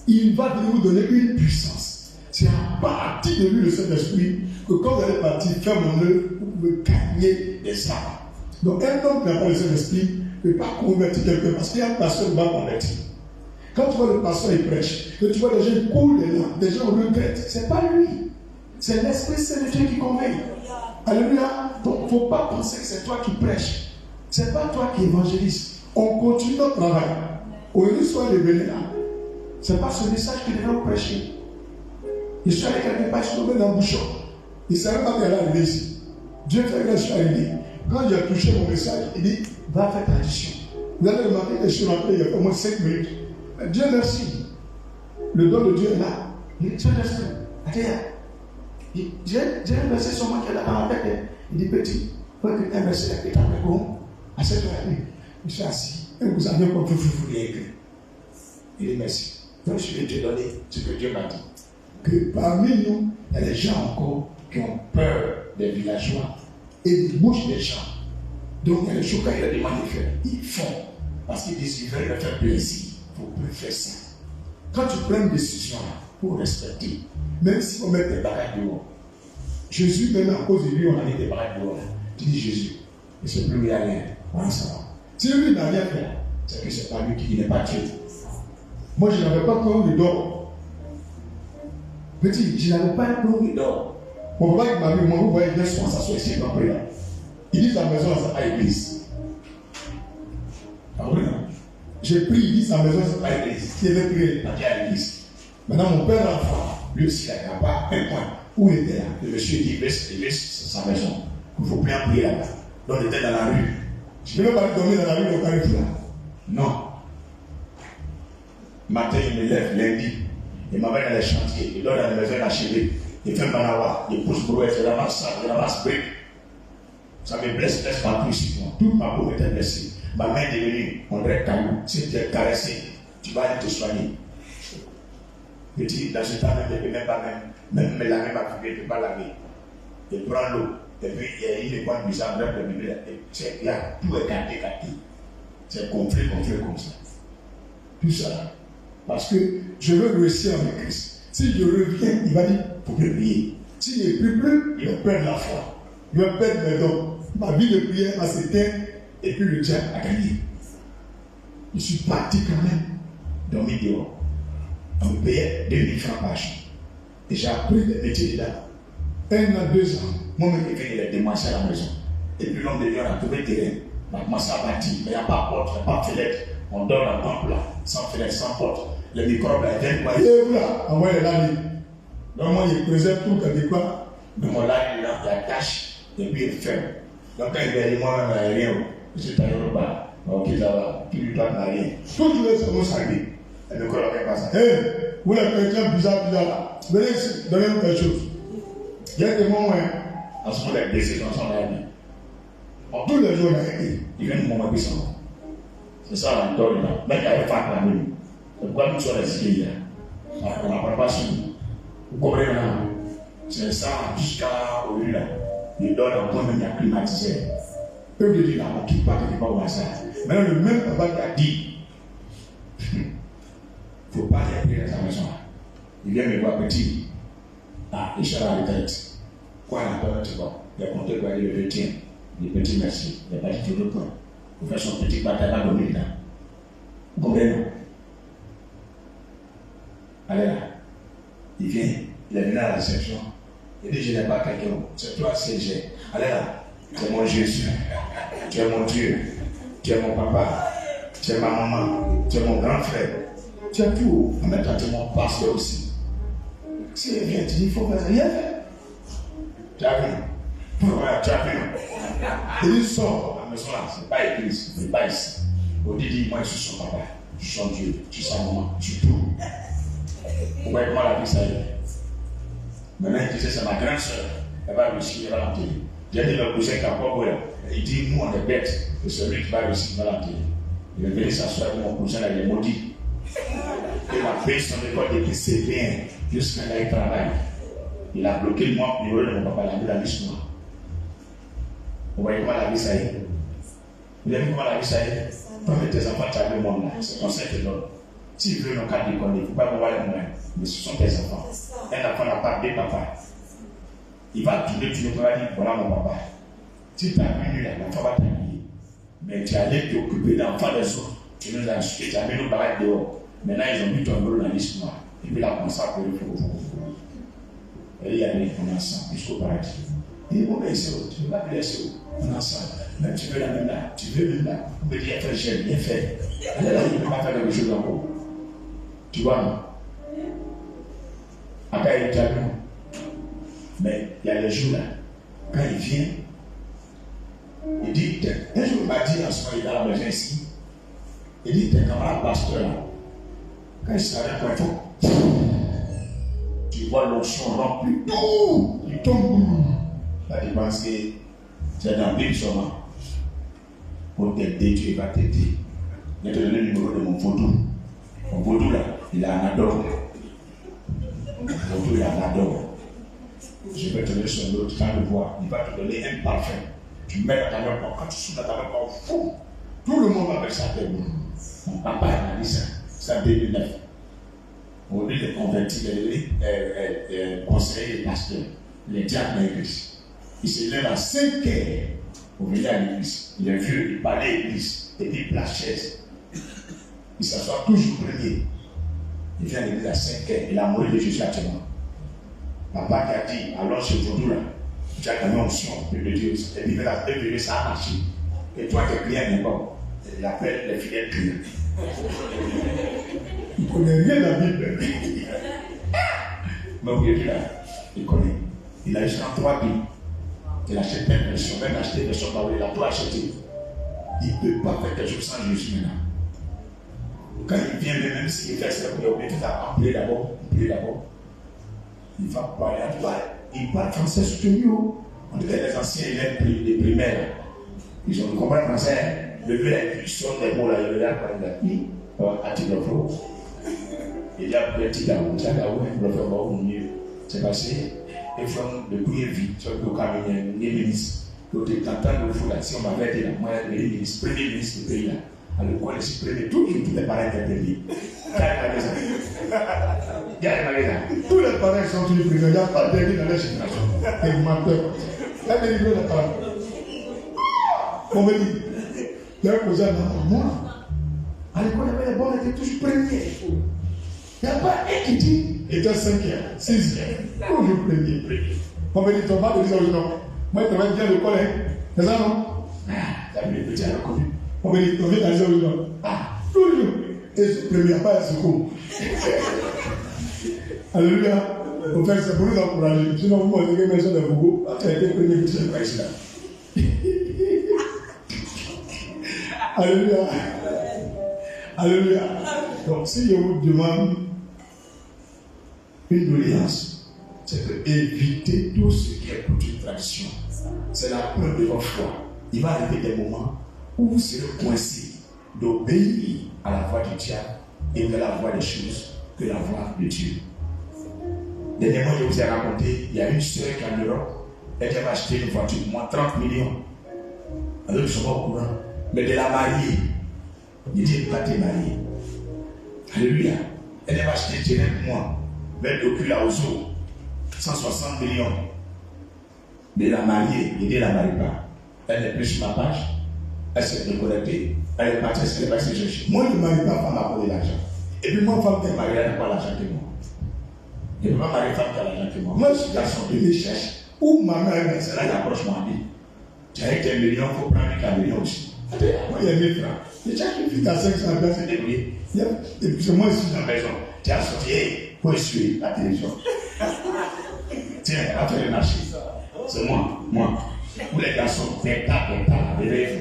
Il va venir vous donner une puissance. C'est à partir de lui, le Saint-Esprit, que quand vous allez partir faire mon œuvre, vous pouvez gagner des âmes. Donc un homme qui n'a pas le Saint-Esprit ne peut pas convertir quelqu'un parce qu'il y a un pasteur qui va convertir. Quand tu vois le pasteur il prêche, que tu vois des gens coulent des larmes, des gens regrettent, c'est pas lui. C'est l'Esprit Saint de Dieu qui convainc. Alléluia. Donc il ne faut pas penser que c'est toi qui prêches. C'est pas toi qui évangélise. On continue notre travail. Au lieu de soit devenu là. C'est pas ce message que nous devons prêcher. Je suis allé quelque part, je suis tombé dans le bouchon. Il ne savait pas qu'elle est arrivée ici. Dieu fait que je suis arrivé. Quand j'ai touché mon message, il dit, va faire tradition. Vous allez remarquer que je suis rentré il y a au moins 5 minutes. Mais Dieu merci. Le don de Dieu est là. Il dit, Dieu merci. Attends, j'ai un verset sur moi qui est là dans la tête. Il dit, petit, faut que un verset qui est dans le bon. À cette heure-là, je suis assis. Et vous avez comme vous voulez écrire. Il dit, merci. Donc je vais te donner ce que Dieu m'a dit. Que parmi nous, il y a des gens encore qui ont peur des villageois et des bouches des gens. Donc il y a des choses quand il a demandé de faire. Ils font. Parce qu'ils disent qu'ils veulent leur faire plaisir. Il ne faut plus faire ça. Quand tu prends une décision, il faut respecter. Même si on met des barrages dehors. Jésus, même à cause de lui, on a mis des barrages dehors. Tu dis Jésus, il ne sait plus lui rien. Voilà ça va. Si lui n'a rien fait, c'est que ce n'est pas lui qui n'est pas Dieu. Moi, je n'avais pas peur de d'or. Petit, je n'avais pas peur de d'or. Mon papa qui m'a vu, moi, vous voyez, il est souvent s'asseoir ici, il va prier. Il dit sa maison à l'église. Ah oui, non. J'ai pris, il dit sa maison à l'église. Il avait prié, il à l'église. Maintenant, mon père enfant, lui aussi, il n'a pas un point. Où il était là? Le monsieur dit, il laisse sa maison. Il ne faut plus en prier là-bas. Donc, il était dans la rue. Je ne vais pas dormir dans la rue au Carrefour là. Non. Matin, il me lève lundi. Il m'amène dans les chantiers. Il donne dans les maisons inachevées. Il fait manawa. Il pousse brouette. Il ramasse ça. Il ramasse briques. Ça me blesse pas plus ici. Toute ma peau était blessée. Ma main est devenue, on dirait caillou. Si tu es caressé, tu vas aller te soigner. Petit, dans ce temps, je ne peux même pas même me laver ma figure, je ne peux pas laver. Il prend l'eau. Et puis, il est pas bizarre, bref, le Bible, il y a tout est gâté. C'est conflit comme ça. Tout ça. Parce que je veux réussir avec Christ. Si je reviens, il va dire, il faut plus prier. S'il ne prie plus, il va perdre la foi. Il va perdre mes dons. Ma vie de prière va s'éteindre et puis le diable a gagné. Je suis parti quand même dormir dehors. On me payait 2000 francs par jour. Et j'ai appris des métiers là. 1 an, 2 ans. Moi-même, il a démarché à la maison. Et puis l'homme de Dieu a trouvé le terrain. On a commencé à bâtir. Mais il n'y a pas de porte, il n'y a pas de fenêtre. On dort dans le temple là, sans fenêtre, sans porte. Les microbes là, ils viennent quoi. Et là, envoie les lames. Donc moi, il préserve tout comme quoi. Donc mon lac, il a cache. Et puis il ferme. Donc quand il vient, moi, il n'y a rien. Je suis allé au bas. Ok, ça va. Tout le temps, il n'y a rien. Tout le monde s'est salvé. Et le corps n'a pas ça. Hé, vous l'avez quelqu'un bizarre là. Venez ici, donnez-nous quelque chose. Il y a des moments, en ce moment, les décisions sont là. En tous les jours, il vient de mon puissant. C'est ça la victoire là. Mais il y a des femmes là. C'est pourquoi nous sommes restés là. On n'apprend pas sur nous. Vous comprenez là? C'est ça jusqu'à aujourd'hui là. Il donne un point même à climatiser. Eux de dire là, on ne quitte pas quelque part au hasard. Maintenant, le même papa qui a dit, il ne faut pas aller dans sa maison. Il vient me voir petit. Ah, il sera à la retraite. Quoi la peur, tu vois? Il a compté quoi, il le retient. Il dit petit merci. Il n'a pas dit tout le point. Il fait son petit bataille à dominer là. Vous comprenez? Allez là. Il vient. Il est venu à la réception. Il dit je n'ai pas quelqu'un. C'est toi, c'est j'ai. Allez là. Tu es mon Jésus. Tu es mon Dieu. Tu es mon papa. Tu es ma maman. Tu es mon grand frère. Tu es tout. En même temps, tu es mon pasteur aussi. Si il vient, tu dis il faut faire ça. Il a fait. Tu as vu? Ouais, tu as vu. Il dit sors. La maison là, c'est pas église, c'est pas ici. On dit, moi je suis son papa, je suis son Dieu, je suis sa maman, je suis tout. Vous voyez comment la vie ça est. Maintenant il disait, c'est ma grande soeur, elle va réussir, elle va l'enterrer. J'ai dit, le cousin qui a pas beau, il dit, nous on est bêtes, et celui qui va réussir, il va l'enterrer. Il est venu s'asseoir avec mon cousin, là, il est maudit. Il a payé son école depuis c'est bien, jusqu'à là il travaille. Il a bloqué le numéro de mon papa, il a mis la liste noire. Vous voyez comment la vie ça est. Vous avez vu comment la vie ça est. Prends tes enfants, tu as le monde là. C'est comme ça que donne. S'ils veulent nos cas déconner, il ne faut pas voir les moyens. Mais ce sont tes enfants. Un enfant n'a pas deux papas. Il va tourner, tu ne peux pas dire voilà mon papa. Si tu as venu là, l'enfant va t'habiller. Mais tu es allé t'occuper de l'enfant des autres. Tu nous as insulté, tu as mis nos baraques dehors. Maintenant ils ont mis ton numéro dans la liste noire. Et puis la commencé à pleurer pour vous. Et il y a les on est ensemble jusqu'au paradis. Il dit, bon, mais c'est où? Tu ne vas pas laisser où? On est ensemble. Mais tu veux la même là, tu veux même là. On me dit, j'ai bien fait. Elle est là, il ne peut pas faire quelque chose encore. Tu vois, non? Après, il est déjà non. Mais il y a les jours là, quand il vient, il dit, un jour il m'a dit en ce moment, il est à la maison ici. Il dit, tes camarades pasteurs là, quand il s'arrête pour être tu vois l'onction remplie, tout, il tombe. Là, tu penses que c'est dans la Bible seulement. Pour t'aider, tu vas t'aider. Je vais te donner le numéro de mon vaudou. Mon vaudou là, il a un adore. Mon vaudou, il a un adore. Je vais te donner son autre, tu vas le voir. Il va te donner un parfum. Tu mets dans ta main, quand tu souffles dans ta main, fou. Tout le monde va faire ça à tes mains. Mon papa il a dit ça. C'est en 2009. On dit les convertis, les conseillers, les pasteurs, les diacres de l'église. Il se lève à 5 heures pour venir à l'église. Il est vieux, il parlait à l'église, et puis il place chaise. Il s'assoit toujours premier. Il vient à l'église à 5 heures. Il a mouru de Jésus actuellement. Papa qui a dit, allons chez Vodou là, tu as gagné onction de Dieu. Et puis il va venir, ça a marché. Et toi, tu es client n'importe. Il appelle les fidèles clients. Il ne connaît rien de la Bible. Mais vous voyez là, il connaît. Il a jusqu'à 3 billes. Il a acheté une version, même acheté une version, il a tout acheté. Il ne peut pas faire quelque chose sans Jésus maintenant. Quand il vient, même s'il fait ça, il est obligé d'appeler d'abord. Il va parler à toi. Il parle français soutenu. On dirait les anciens élèves des primaires. Ils ont compris le français. Le vieux, il sort des mots là, il regarde par exemple. À Tigrofo. Il y a un petit gaou, il y a un gaou, il y a un gaou, c'est passé. Et from le premier vie, sur le cabinet, les ministres, l'autre cantant de fou là, si on m'avait été là, moi, les ministres, premier ministre du pays là, à l'école, je suis premier, tous les parents étaient payés. Il y a des magasins. Tous les parents sont tous les présidents, il n'y a pas de dernier dans la génération. Et menteur. Il y a des livres de parents. On me dit, il y a un cousin dans moi. À l'école, il y avait les bons, étaient toujours premiers. Il n'y a pas un qui dit, il était 5e, 6e, toujours premier. On me dit, ton père te dit aujourd'hui non. Moi, je travaille bien à l'école, c'est ça non? Ah, t'as vu les petits à la commune. On me dit, on vient d'aller aujourd'hui non. Ah, toujours. Et ce premier, pas un secours. Alléluia. Au fait, c'est pour nous encourager. Sinon, vous m'avez dit que maison de Bougou, tu as été premier qui s'est passé là. Alléluia. Alléluia. Donc, si je vous demande une doléance, c'est d'éviter tout ce qui est coutume tradition. C'est la preuve de votre foi. Il va arriver des moments où vous serez coincé d'obéir à la voix du diable et de la voix des choses que la voix de Dieu. Dernièrement, je vous ai raconté, il y a une soeur qui est en Europe, elle va acheter une voiture, moins 30 millions. Alors, je ne suis pas au courant. Mais de la marier, il dit, pas te marier. Alléluia. Elle va acheter direct moi, avec le cul à Ozo, 160 millions. Mais la marier, il dit, la marie pas. Elle n'est plus sur ma page, elle s'est déconnectée, elle est partie, elle est partie chercher. Moi, je ne marie pas, femme à prendre l'argent. Et puis, moi, femme qui est mariée, elle n'a pas l'argent que moi. Je ne peux pas marier femme qui a l'argent que moi. Moi, je suis garçon, je les cherche. Où ma mère, c'est là qu'approche moi dit. Tu as été un million, il faut prendre un million aussi. Moi, il y a 1000 francs. Je cherche une fille à 500 francs, c'est débrouillé. Et puis, c'est moi ici dans la maison. Tu as sorti, pour essuyer la télévision. Tiens, après le marché. C'est moi. Vous les garçons, réveillez-vous.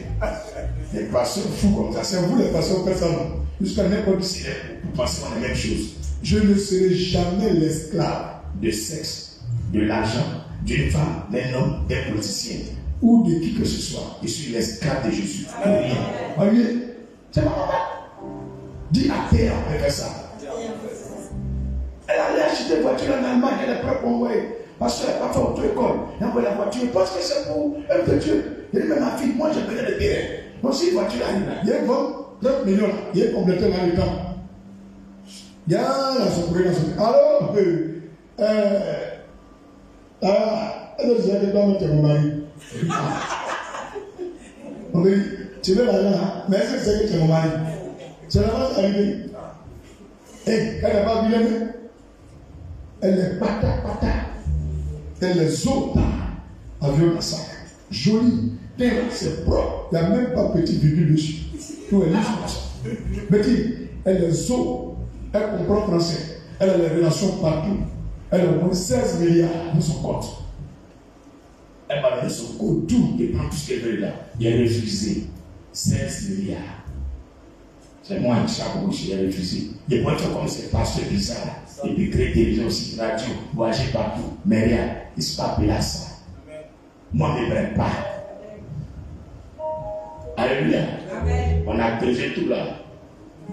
Les pasteurs fous comme ça, c'est vous les pasteurs faites ça, non? Jusqu'à n'importe qui vous pensez qu'on est la même chose. Je ne serai jamais l'esclave de sexe, de l'argent, d'une femme, d'un homme, d'un politicien ou de qui que ce soit. Je suis l'esclave de Jésus. Rien. Voyez, c'est pas normal. Dis à terre, on peut faire ça. Elle allait acheter des voitures en Allemagne, elle est prête pour envoyer. Parce qu'elle n'a pas fait auto-école. Elle envoie la voiture, parce que c'est pour un petit Dieu. Elle dit, mais ma fille, moi j'ai besoin de terrain. Donc si une voiture arrive là, il y a 30 millions là, il y a complété là le temps. Il y a la surprise dans son. Alors, elle disait que toi, tu es mon mari. Oui, tu veux l'argent là, mais est-ce que c'est que tu es mon mari? Ça va arriver. Et quand elle va bien, elle est patate. Elle est zota. Avion à sac. Joli. C'est propre. Il n'y a même pas petit virgule dessus. Tout est lisse comme ça. Petit, elle est zo. Elle comprend français. Elle a les relations partout. Elle a au moins 16 milliards dans son compte. Elle m'a donné son compte, tout, et prend tout ce qu'elle veut là. Il a refusé 16 milliards. C'est moi qui j'ai refusé. Et moi, comme c'est pasteur bizarre, et puis créer télévision aussi, radio, voyager partout, mais rien, il ne se passe pas là ça. Moi, je ne me prends pas. Alléluia. Amen. On a creusé tout là,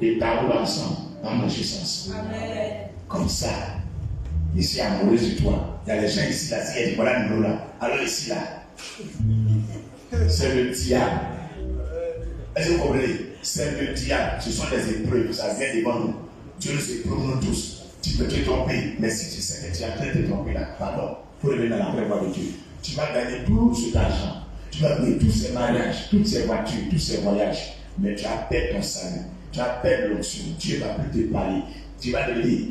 des tableaux ensemble, on a mangé ça ensemble. Amen. Comme ça, ici amoureux de toi. Il y a des gens ici là, il y a des voilà nous là. Alors ici là, c'est le diable. Est-ce que vous comprenez? C'est le diable. Ce sont des épreuves, ça vient devant nous. Dieu nous éprouve nous tous. Tu peux te tromper, mais si tu sais que tu es en train de te tromper là, pardon, pour revenir dans la vraie voie de Dieu, tu vas gagner tout cet argent. Tu vas gagner tous ces mariages, toutes ces voitures, tous ces voyages, mais tu as perdu ton salut, tu as perdu l'onction. Dieu va plus te parler. Tu vas devenir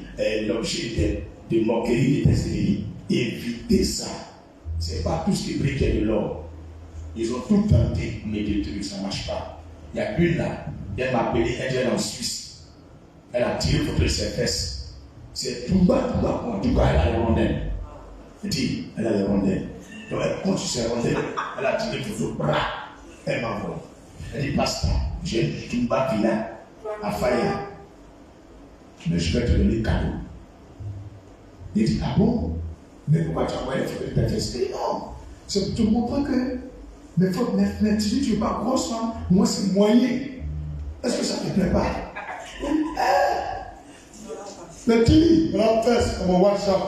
l'objet de moquerie de tes ennemis. Évitez ça. Ce n'est pas tout ce qui brille qui est de l'or. Ils ont tout tenté, mais détruit, ça ne marche pas. Il y a une là, elle m'a appelé, elle est en Suisse. Elle a tiré photo de ses fesses. C'est tout bas. En tout cas, elle a les rondelles. Elle dit, elle a les rondelles. Donc elle compte sur ses rondelles, elle a tiré photo, elle m'envoie. Elle dit, pasteur, j'ai une bas vilain à Faya. Mais je vais te donner cadeau. Il dit, ah bon? Mais pourquoi tu as envoyé les photos de tes fesses? Il dit, non. C'est pour te montrer que mais tu dis que tu n'es pas grosse, hein? Moi c'est moyen. Est-ce que ça ne te plaît pas? Mais dis, la fesse, on va WhatsApp.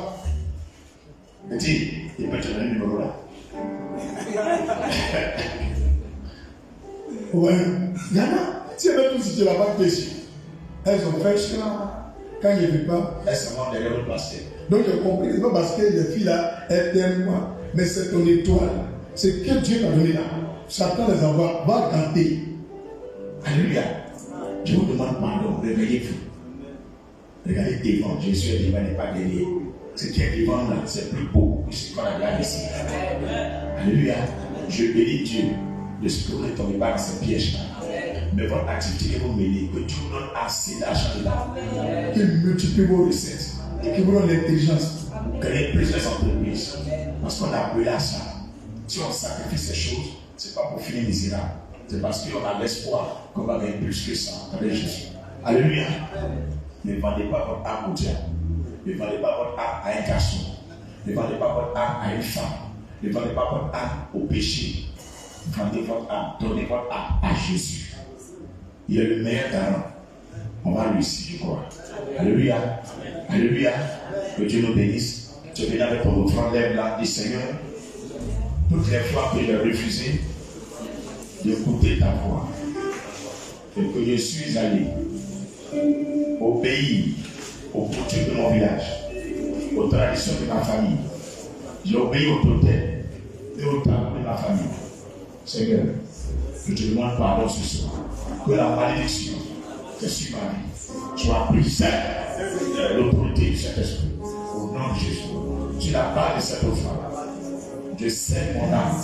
Mais dis, il peut te donner le numéro là. Ouais, il y en a. Si elles veulent tout citer là-bas dessus, elles ont fait ça. Quand il n'y avait pas, elles s'en vont derrière le basket. Donc j'ai compris, c'est pas parce que les filles là, elles t'aiment moi, mais c'est ton étoile. C'est que Dieu t'a donné là. Satan les envoie, va tenter. Alléluia. Je vous demande pardon, réveillez-vous. Regardez devant, Jésus est devant, n'est pas derrière. Ce qui est devant là, c'est plus beau que ce qu'on a regardé ici. Alléluia. Je bénis Dieu de ce que vous ne tombez pas dans ces pièges là. Mais votre activité que vous menez, que Dieu vous donne assez d'argent là, qu'il multiplie vos recettes et qu'il vous donne l'intelligence, créer plusieurs entreprises. Parce qu'on a appelé à ça. Si on sacrifie ces choses, ce n'est pas pour finir misérable. C'est parce qu'on a l'espoir qu'on va gagner plus que ça avec Jésus. Alléluia. Ne vendez pas votre âme au diable. Ne vendez pas votre âme à un garçon. Ne vendez pas votre âme à une femme. Ne vendez pas votre âme au péché. Vendez votre âme. Donnez votre âme à Jésus. Il est le meilleur garant. On va réussir, je crois. Alléluia. Alléluia. Que Dieu nous bénisse. Tu viens avec ton offrande, lève là, dis Seigneur. Toutes les fois que j'ai refusé d'écouter ta voix et que je suis allé obéir aux coutumes de mon village, aux traditions de ma famille, j'ai obéi au totem et au tabou de ma famille. Seigneur, je te demande pardon ce soir. Que la malédiction que sur ma vie soit brisée de l'autorité de cet esprit. Au nom de Jésus, tu n'as pas de cette offrande. Je sais mon âme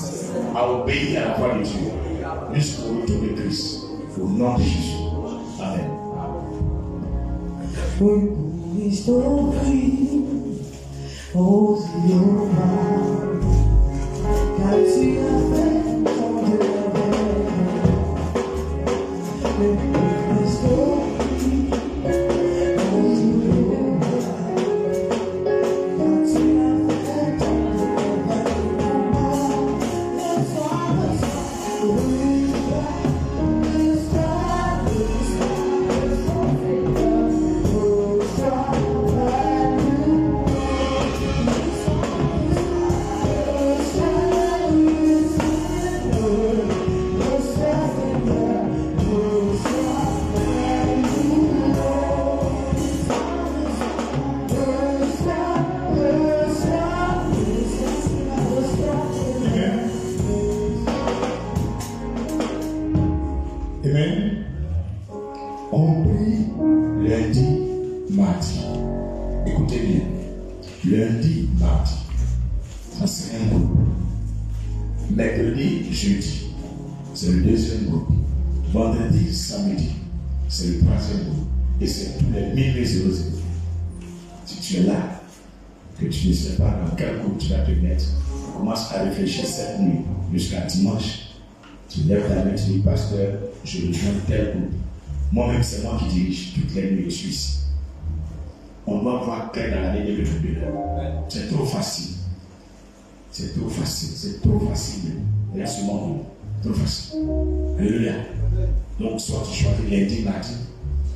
à obéir à la voix de Dieu jusqu'au retour de Christ. Au nom de Jésus. Amen. Restore free, oh, Amen. On prie lundi, mardi. Écoutez bien. Lundi, mardi. Ça c'est un groupe. Mercredi, jeudi. C'est le deuxième groupe. Vendredi, samedi. C'est le troisième groupe. Et c'est tous les 1000. Si tu es là, que tu ne sais pas dans quel groupe tu vas te mettre, commence à réfléchir cette nuit jusqu'à dimanche. Tu lèves ta main, tu dis, pasteur, je rejoins tel groupe. Moi-même, c'est moi qui dirige toutes les nuits, je suis ici. On doit voir clair dans l'année 2022. C'est trop facile. C'est trop facile. C'est trop facile. Là, ce monde, trop facile. Alléluia. Donc, soit tu choisis lundi, mardi,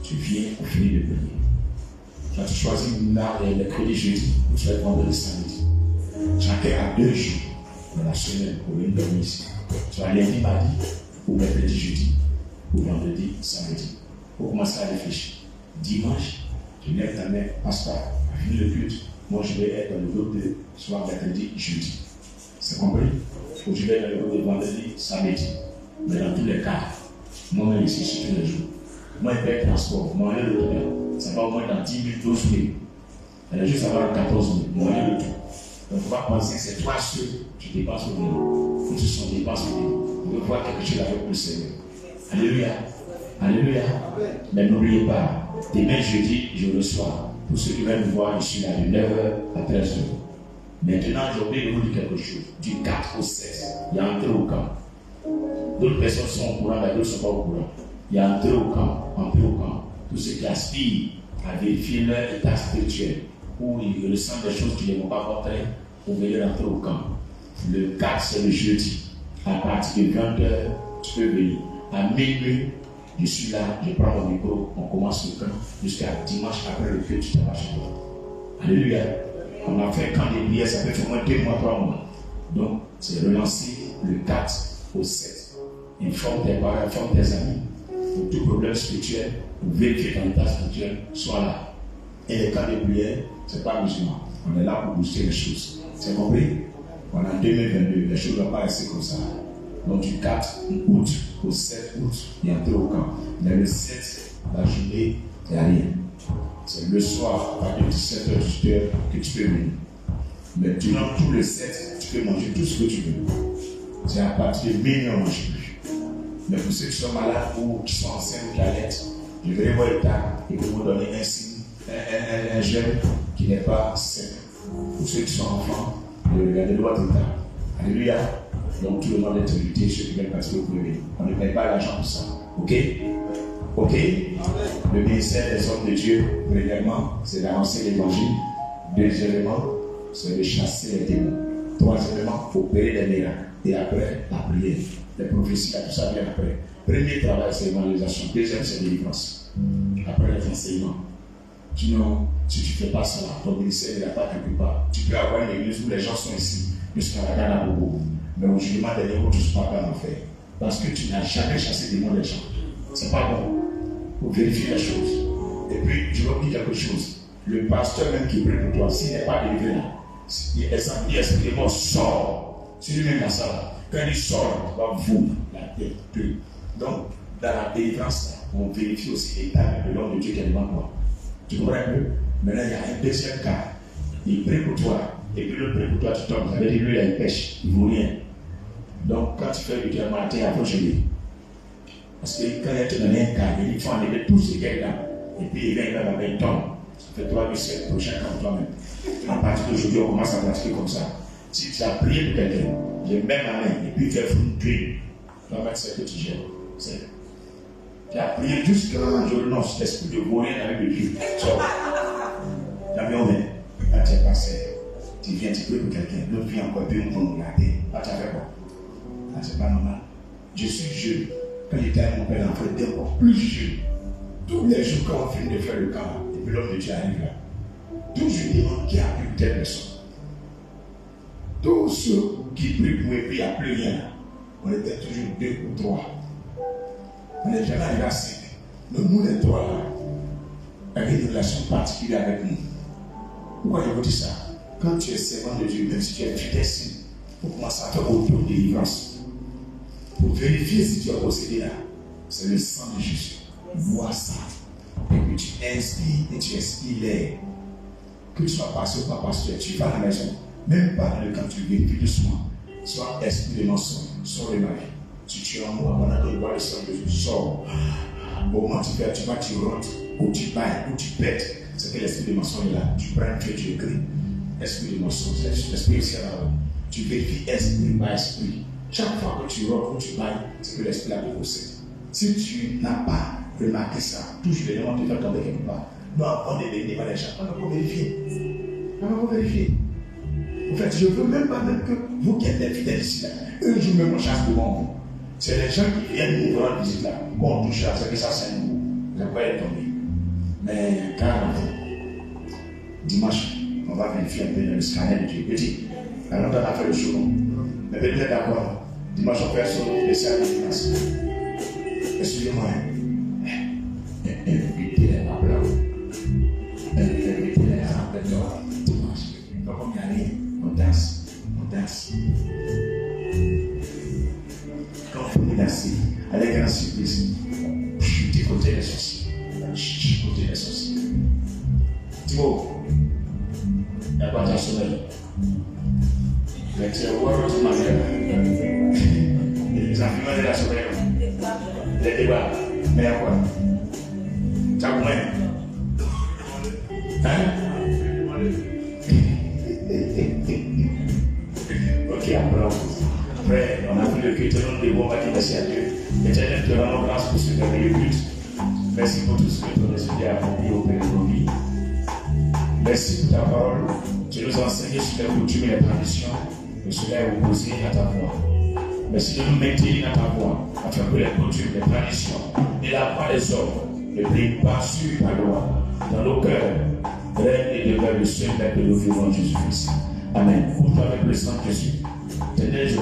tu viens au fini de prier. Soit tu choisis mercredi, jeudi, ou tu vas vendredi, samedi. Chacun a 2 jours dans la semaine pour venir dormir ici. Soit lundi, mardi, ou mercredi, jeudi, ou vendredi, samedi. Pour commencer à réfléchir. Dimanche, tu lèves ta main, pasteur, à finir le culte. Moi, je vais être dans le groupe de soit mercredi, jeudi. C'est compris? Ou je vais être dans le groupe de vendredi, samedi. Mais dans tous les cas, moi-même ici, je suis tous les jours. Moi, je paye transport, moi, je le tout. Ça va au moins dans 10 000, 12 000. Elle a juste à avoir 14 000. Moi, je le tout. Donc, il ne faut pas penser que c'est toi seul, tu dépenses au niveau. Ou tu sont dépenses au niveau. On veut voir quelque chose avec le Seigneur. Alléluia. Alléluia. Mais n'oubliez pas, demain jeudi, je reçois. Pour ceux qui veulent me voir, je suis là de 9h à 13h. Maintenant, j'ai oublié de vous dire quelque chose. Du 4 au 7, il y a entrée au camp. D'autres personnes sont au courant, mais d'autres ne sont pas au courant. Il y a entrée au camp, Tous ceux qui aspirent à vérifier leur état spirituel, où ils ressentent des choses qui ne vont pas rentrer, pour venir entrer au camp. Le 4, c'est le jeudi. À partir de 20h, tu peux venir. À minuit, je suis là, je prends mon micro, on commence le camp jusqu'à dimanche après le culte, tu t'en vas chez toi. Alléluia. On a fait camp des prières, ça fait au moins 2 mois, 3 mois. Donc, c'est relancé le 4 au 7. Informe tes parents, informe tes amis. Pour tout problème spirituel, pour vérifier ton état spirituel, sois là. Et les camps des prières, ce n'est pas musulman. On est là pour booster les choses. C'est compris? On est en 2022, les choses ne vont pas rester comme ça. Donc, du 4 août au 7 août, il y a un au camp. Mais le 7, la journée, il n'y a rien. C'est le soir, à partir de 17h, 18h, que tu peux venir. Mais durant tout le 7, tu peux manger tout ce que tu veux. C'est à partir de minuit, on ne mange plus. Mais pour ceux qui sont malades ou qui sont enceintes ou qui allaitent, je vais voir l'état et vous donner un signe, un gène qui n'est pas sain. Pour ceux qui sont enfants, regardez votre état. Alléluia. Donc tout le monde est invité, ceux qui veulent participer au premier. On ne paye pas l'argent pour ça. Ok? Ok? Le ministère des hommes de Dieu, premièrement, c'est d'annoncer l'évangile. Deuxièmement, c'est de chasser les démons. Troisièmement, opérer des miracles. Et après, la prière. Les prophéties, tout ça vient après. Premier travail, c'est l'évangélisation. Deuxième, c'est la délivrance. Après les enseignements. Sinon, si tu ne fais pas ça, ton ministère n'est pas quelque part. Tu peux avoir une église où les gens sont ici, jusqu'à la Ghana Bobo. Mais au jugement dernier, tu ne seras pas en enfer. Parce que tu n'as jamais chassé des démons des gens. C'est pas bon. Pour vérifier les choses. Et puis, je vais vous dire quelque chose. Le pasteur même qui prie pour toi, s'il n'est pas délivré là, il explique, sort. Si lui-même dans ça, quand il sort, il va vous la tête. Donc, dans la délivrance, on vérifie aussi l'état de l'homme de Dieu qui est devant toi. Tu comprends un peu? Maintenant, il y a un deuxième cas. Il prie pour toi, et puis l'autre prie pour toi, tu tombes. Ça veut dire lui, il a une pêche, il ne vaut rien. Donc, quand tu fais le diamant, tu approches-lui. Parce que quand il te donne un cas, il faut enlever tout ce qu'il y a là. Et puis, il vient avec un tombe. Ça fait 3 8 prochain comme toi-même. À partir d'aujourd'hui, on commence à pratiquer comme ça. Si tu as prié pour quelqu'un, J'ai même ma main, et puis tu as fait une tuile. Tu vas mettre ce que tu gères. Tu as prié jusqu'à je renonce l'esprit de mourir avec le Dieu. L'avion vient. Là, tu es passé. Tu viens, tu pries pour quelqu'un. L'autre vient encore, puis on peut nous regarder. Là, tu as fait quoi? Là, c'est pas normal. Je suis jeune. Quand j'étais avec mon père, l'enfant était encore plus jeune. Tous les jours, quand on finit de faire le camp, et puis l'homme de Dieu arrive là. Tous je demande qui a pris telle personne. Tous ceux qui prient pour et puis il n'y a plus rien. On était toujours 2 ou 3. On n'est jamais arrivé à 5. Mais nous, les 3 là, avec une relation particulière avec nous. Pourquoi je vous dis ça? Quand tu es servant de Dieu, même si tu es fidèle, il faut commencer à faire auto-délivrance. Pour vérifier si tu as possédé là, c'est le sang de Jésus. Vois ça. Et que tu inspires et tu expires l'air. Que tu sois pasteur ou pas pasteur, tu vas à la maison. Même pas dans le camp, tu vérifies doucement. Soit esprit de mensonge, sors de ma vie. Tu tues en moi pendant que tu vois le sang de Jésus. Sors. Au moment où tu fais, tu vas, tu rentres, ou tu bailles, ou tu pètes. C'est que l'esprit de mensonge est là. Tu prends un feu, tu écris. Esprit de mensonge, l'esprit aussi là. Tu vérifies esprit par esprit. Chaque fois que tu rentres ou tu bailles, c'est que l'esprit là te possède. Si tu n'as pas remarqué ça, toujours les gens te faire tomber quelque part. Nous avons des bénis par les gens. On va vérifier. On va vérifier. En fait, je ne veux même pas que vous qui êtes des fidèles ici là, eux je me mon chasse devant vous. C'est les gens qui viennent nous rendre visite là, qu'on touche à ce que ça c'est nous. Vous n'avez pas être tombé. Mais car dimanche, on va vérifier un peu le scanner de Dieu. Petit, alors on a fait le show. Mais peut-être d'accord. Dimanche, on fait son spécial de dimanche. Excusez-moi. Invitez les rappels. Invitez les rappels. Dimanche. Donc on y arrive. On danse. On danse. Quand on est danser, avec un surprise, chuter côté les sorciers. Chuter côté les sorciers. Thibaut, il n'y a pas de sommeil. Mais tu es voir votre manière. Les enfants de la sommeil. Les débats. Mais à quoi? Tu as combien? Hein? Ok, après, on a pris le culte, on a des bons bâtiments, merci à Dieu. Éternel, te rendons grâce pour ce merveilleux culte. Merci pour tout ce que ton esprit a accompli auprès de nos vies. Merci pour ta parole. Tu nous as enseigné sur les coutumes et les traditions, et cela est opposé à ta voix. Merci de nous maintenir dans ta voix, afin que les coutumes, les traditions et la voix des hommes ne brillent pas sur ta loi. Dans nos cœurs, règne et demeure le seul maître de nos vivants, Jésus-Christ. Amen. Pour toi avec le sang de Jésus. Tenez, je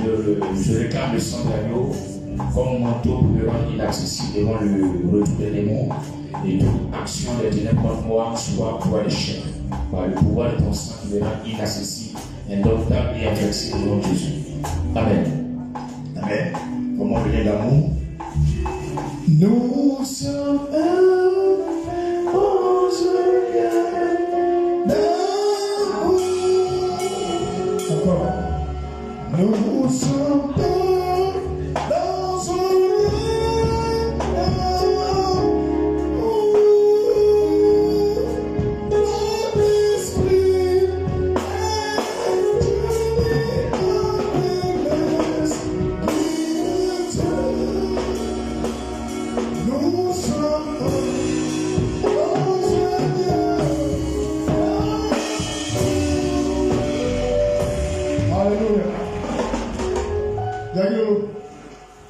réclame le sang de l'agneau comme manteau pour me rendre inaccessible devant le retour des démons et toute action des ténèbres contre moi soit pour l'échec. Par le pouvoir de ton sang qui me rend inaccessible, indomptable et inflexible devant Jésus. Amen. Amen. Comment venir d'amour? Nous sommes encore. Nous sommes dans un esprit. Nous sommes Alléluia. Daniel,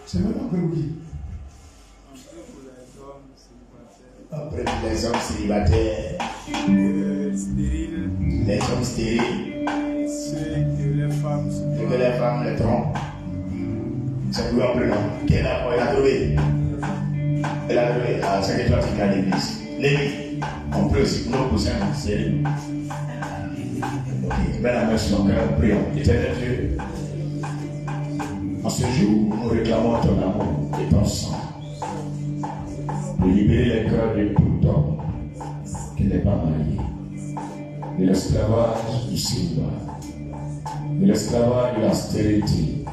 c'est maintenant que vous dites. Après les hommes célibataires, les hommes stériles, et que les femmes les trompent. C'est plus ample, non? Elle a trouvé. Elle a trouvé. Ah, c'est que toi tu gagnes l'église. L'église, on peut aussi pour nos cousins, c'est lui. Ok, mets la main sur ton cœur, prions. Éternel Dieu, en ce jour, nous réclamons ton amour et ton sang. De libérer les cœurs de tout homme qui n'est pas marié. De l'esclavage du célibat. De l'esclavage de la stérilité.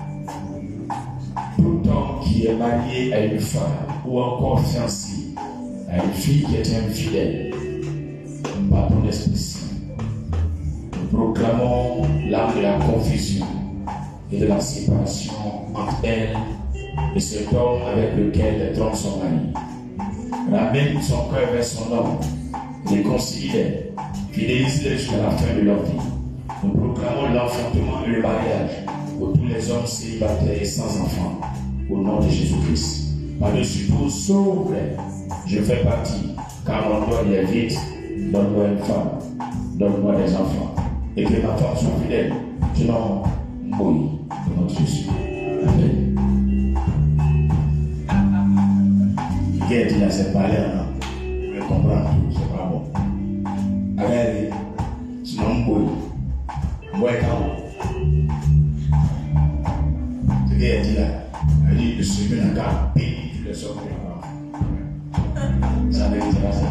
Tout homme qui est marié à une femme ou encore fiancé à une fille qui est infidèle. Par ton Esprit Saint. Nous proclamons l'âme de la confusion et de la séparation entre elle et cet homme avec lequel elle trompe son mari. Ramène son cœur vers son homme, réconcilie-les, fidélise-les jusqu'à la fin de leur vie. Nous proclamons l'enfantement et le mariage pour tous les hommes célibataires et sans enfants, au nom de Jésus-Christ. Par-dessus tout, sauve-les. Je fais partie, car mon doigt est vide. Donne-moi une femme, donne-moi des enfants, et que ma femme soit fidèle. Tu n'en mouilles de notre Jésus. Amen. Qui a dit là, c'est pas l'air, je vais comprendre tout, c'est pas bon. Allez, tu n'en mouilles. Moi, quand ce qui a dit là, elle dit que celui qui n'a qu'à payer tous les hommes qui ça veut dire ça.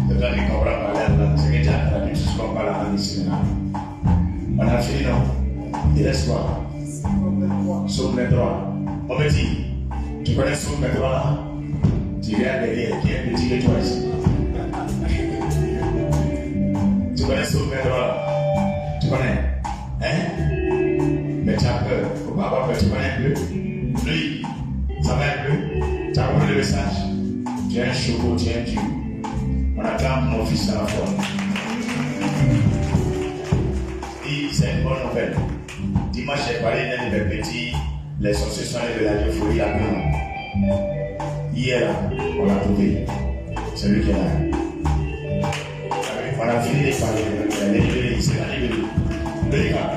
C'est ça qu'on comprend pas là, c'est que tu as traduit ce qu'on parle en ici. On a fini, non? Il reste quoi? Somme 23. On me dit, tu connais Somme 23 là? Tu viens derrière, qui est petit que toi ici? Tu connais Somme 23 là? Tu connais? Hein? Mais tu as peur. Faut pas avoir peur, tu connais un peu? Lui, ça va un peu? Tu as compris le message? Tu es un choco, tu es un dieu. On acclame mon fils à la foi. Et c'est une bonne nouvelle. Dimanche, j'ai parlé d'un de mes petits, les sorciers sont allés de la folie à Gand. Hier, on l'a trouvé. C'est lui qui est là. On a fini de parler. C'est la libérée. Le gars,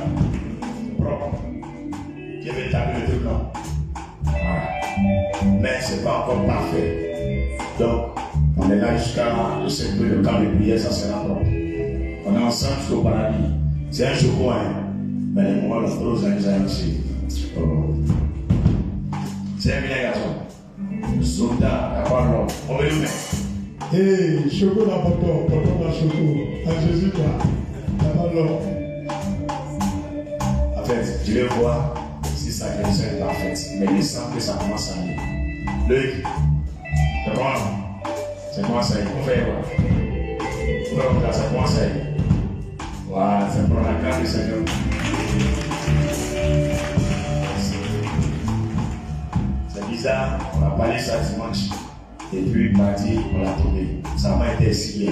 propre. Qui avait établi le truc là. Voilà. Mais ce n'est pas encore parfait. Donc, on est là jusqu'à le camp de prière, ça sera propre. On est ensemble jusqu'au paradis. C'est un jour, hein. Mais les moments, les gros amis aussi. C'est un bien garçon. Zonda, la parole. On va le mettre. Et Choco la poto la Choco. À Jésus, là. La parole. En fait, je vais voir si sa guérison est parfaite. Mais il semble que ça commence à aller. Loïc, c'est bon? Ça commence à y on fait quoi? Ça commence à y. Voilà, c'est pour la grâce du Seigneur. C'est bizarre, on a parlé ça dimanche. Et puis mardi, on l'a trouvé. Ça m'a été signé.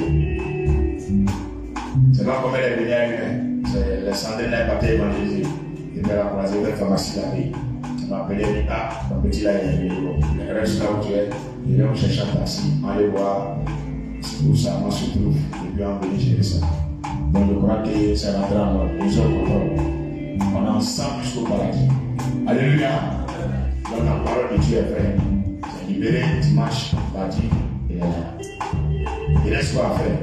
C'est pas comme elle est venue à lui. C'est le Sandrine n'a pas été évangélisé. Il m'a croisé vers la pharmacie la vie. Il m'a appelé, il m'a dit, ton petit là, il est venu. Il reste là où tu es. Il vient me chercher un taxi. On va aller voir où ça se trouve. Et puis on va venir gérer ça. Donc je crois que c'est rentré en ordre. Nous sommes contents. On est ensemble jusqu'au paradis. Alléluia. Donc la parole de Dieu est vraie. C'est libéré dimanche, mardi et là. Il reste quoi à faire?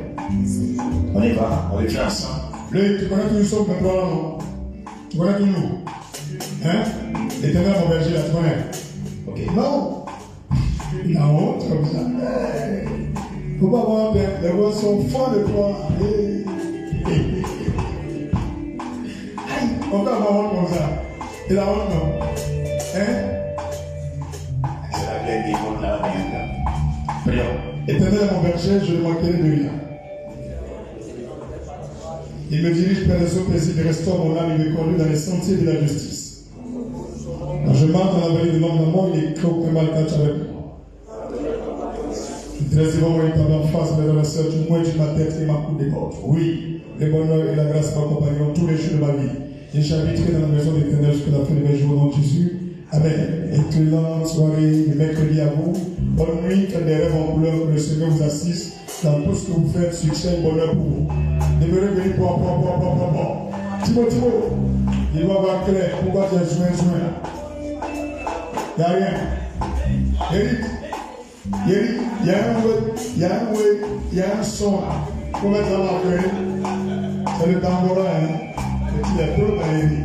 On y va, on le fait ensemble. Lui, tu connais toujours Somme 23 là, non? Tu connais toujours? Hein? L'Éternel mon berger là, tu connais? Ok. Non! La honte comme ça. Faut pas avoir peur. Les voix sont forts de toi. On peut avoir honte comme ça. Et la honte non? Hein? C'est la plaine des mondes là, prions. Éternel mon berger, je ne manquerai de rien. Il me dirige vers les eaux paisibles et restaure mon âme et me conduit dans les sentiers de la justice. Quand je marche dans la vallée de l'ombre de la mort, il est creux que mal cache avec moi. Très souvent, il parle en face, mais dans la sœur, tu moins ma tête et ma coupe des portes. Oui, le bonheur et la grâce m'accompagneront tous les jours de ma vie. Et j'habiterai dans la maison de l'Éternel jusqu'à la fin de mes jours, au nom de Jésus. Amen. Excellente soirée de mercredi à vous. Bonne nuit, faites des rêves en couleur, que le Seigneur vous assiste dans tout ce que vous faites, succès et bonheur pour vous. Demeurez venir pour. Timo, il va avoir clair. Pourquoi tu as joint là? Il n'y a rien. Eric, il y a un son là. Comment ça va faire? C'est le tambourin, hein? Il est trop dans Eric.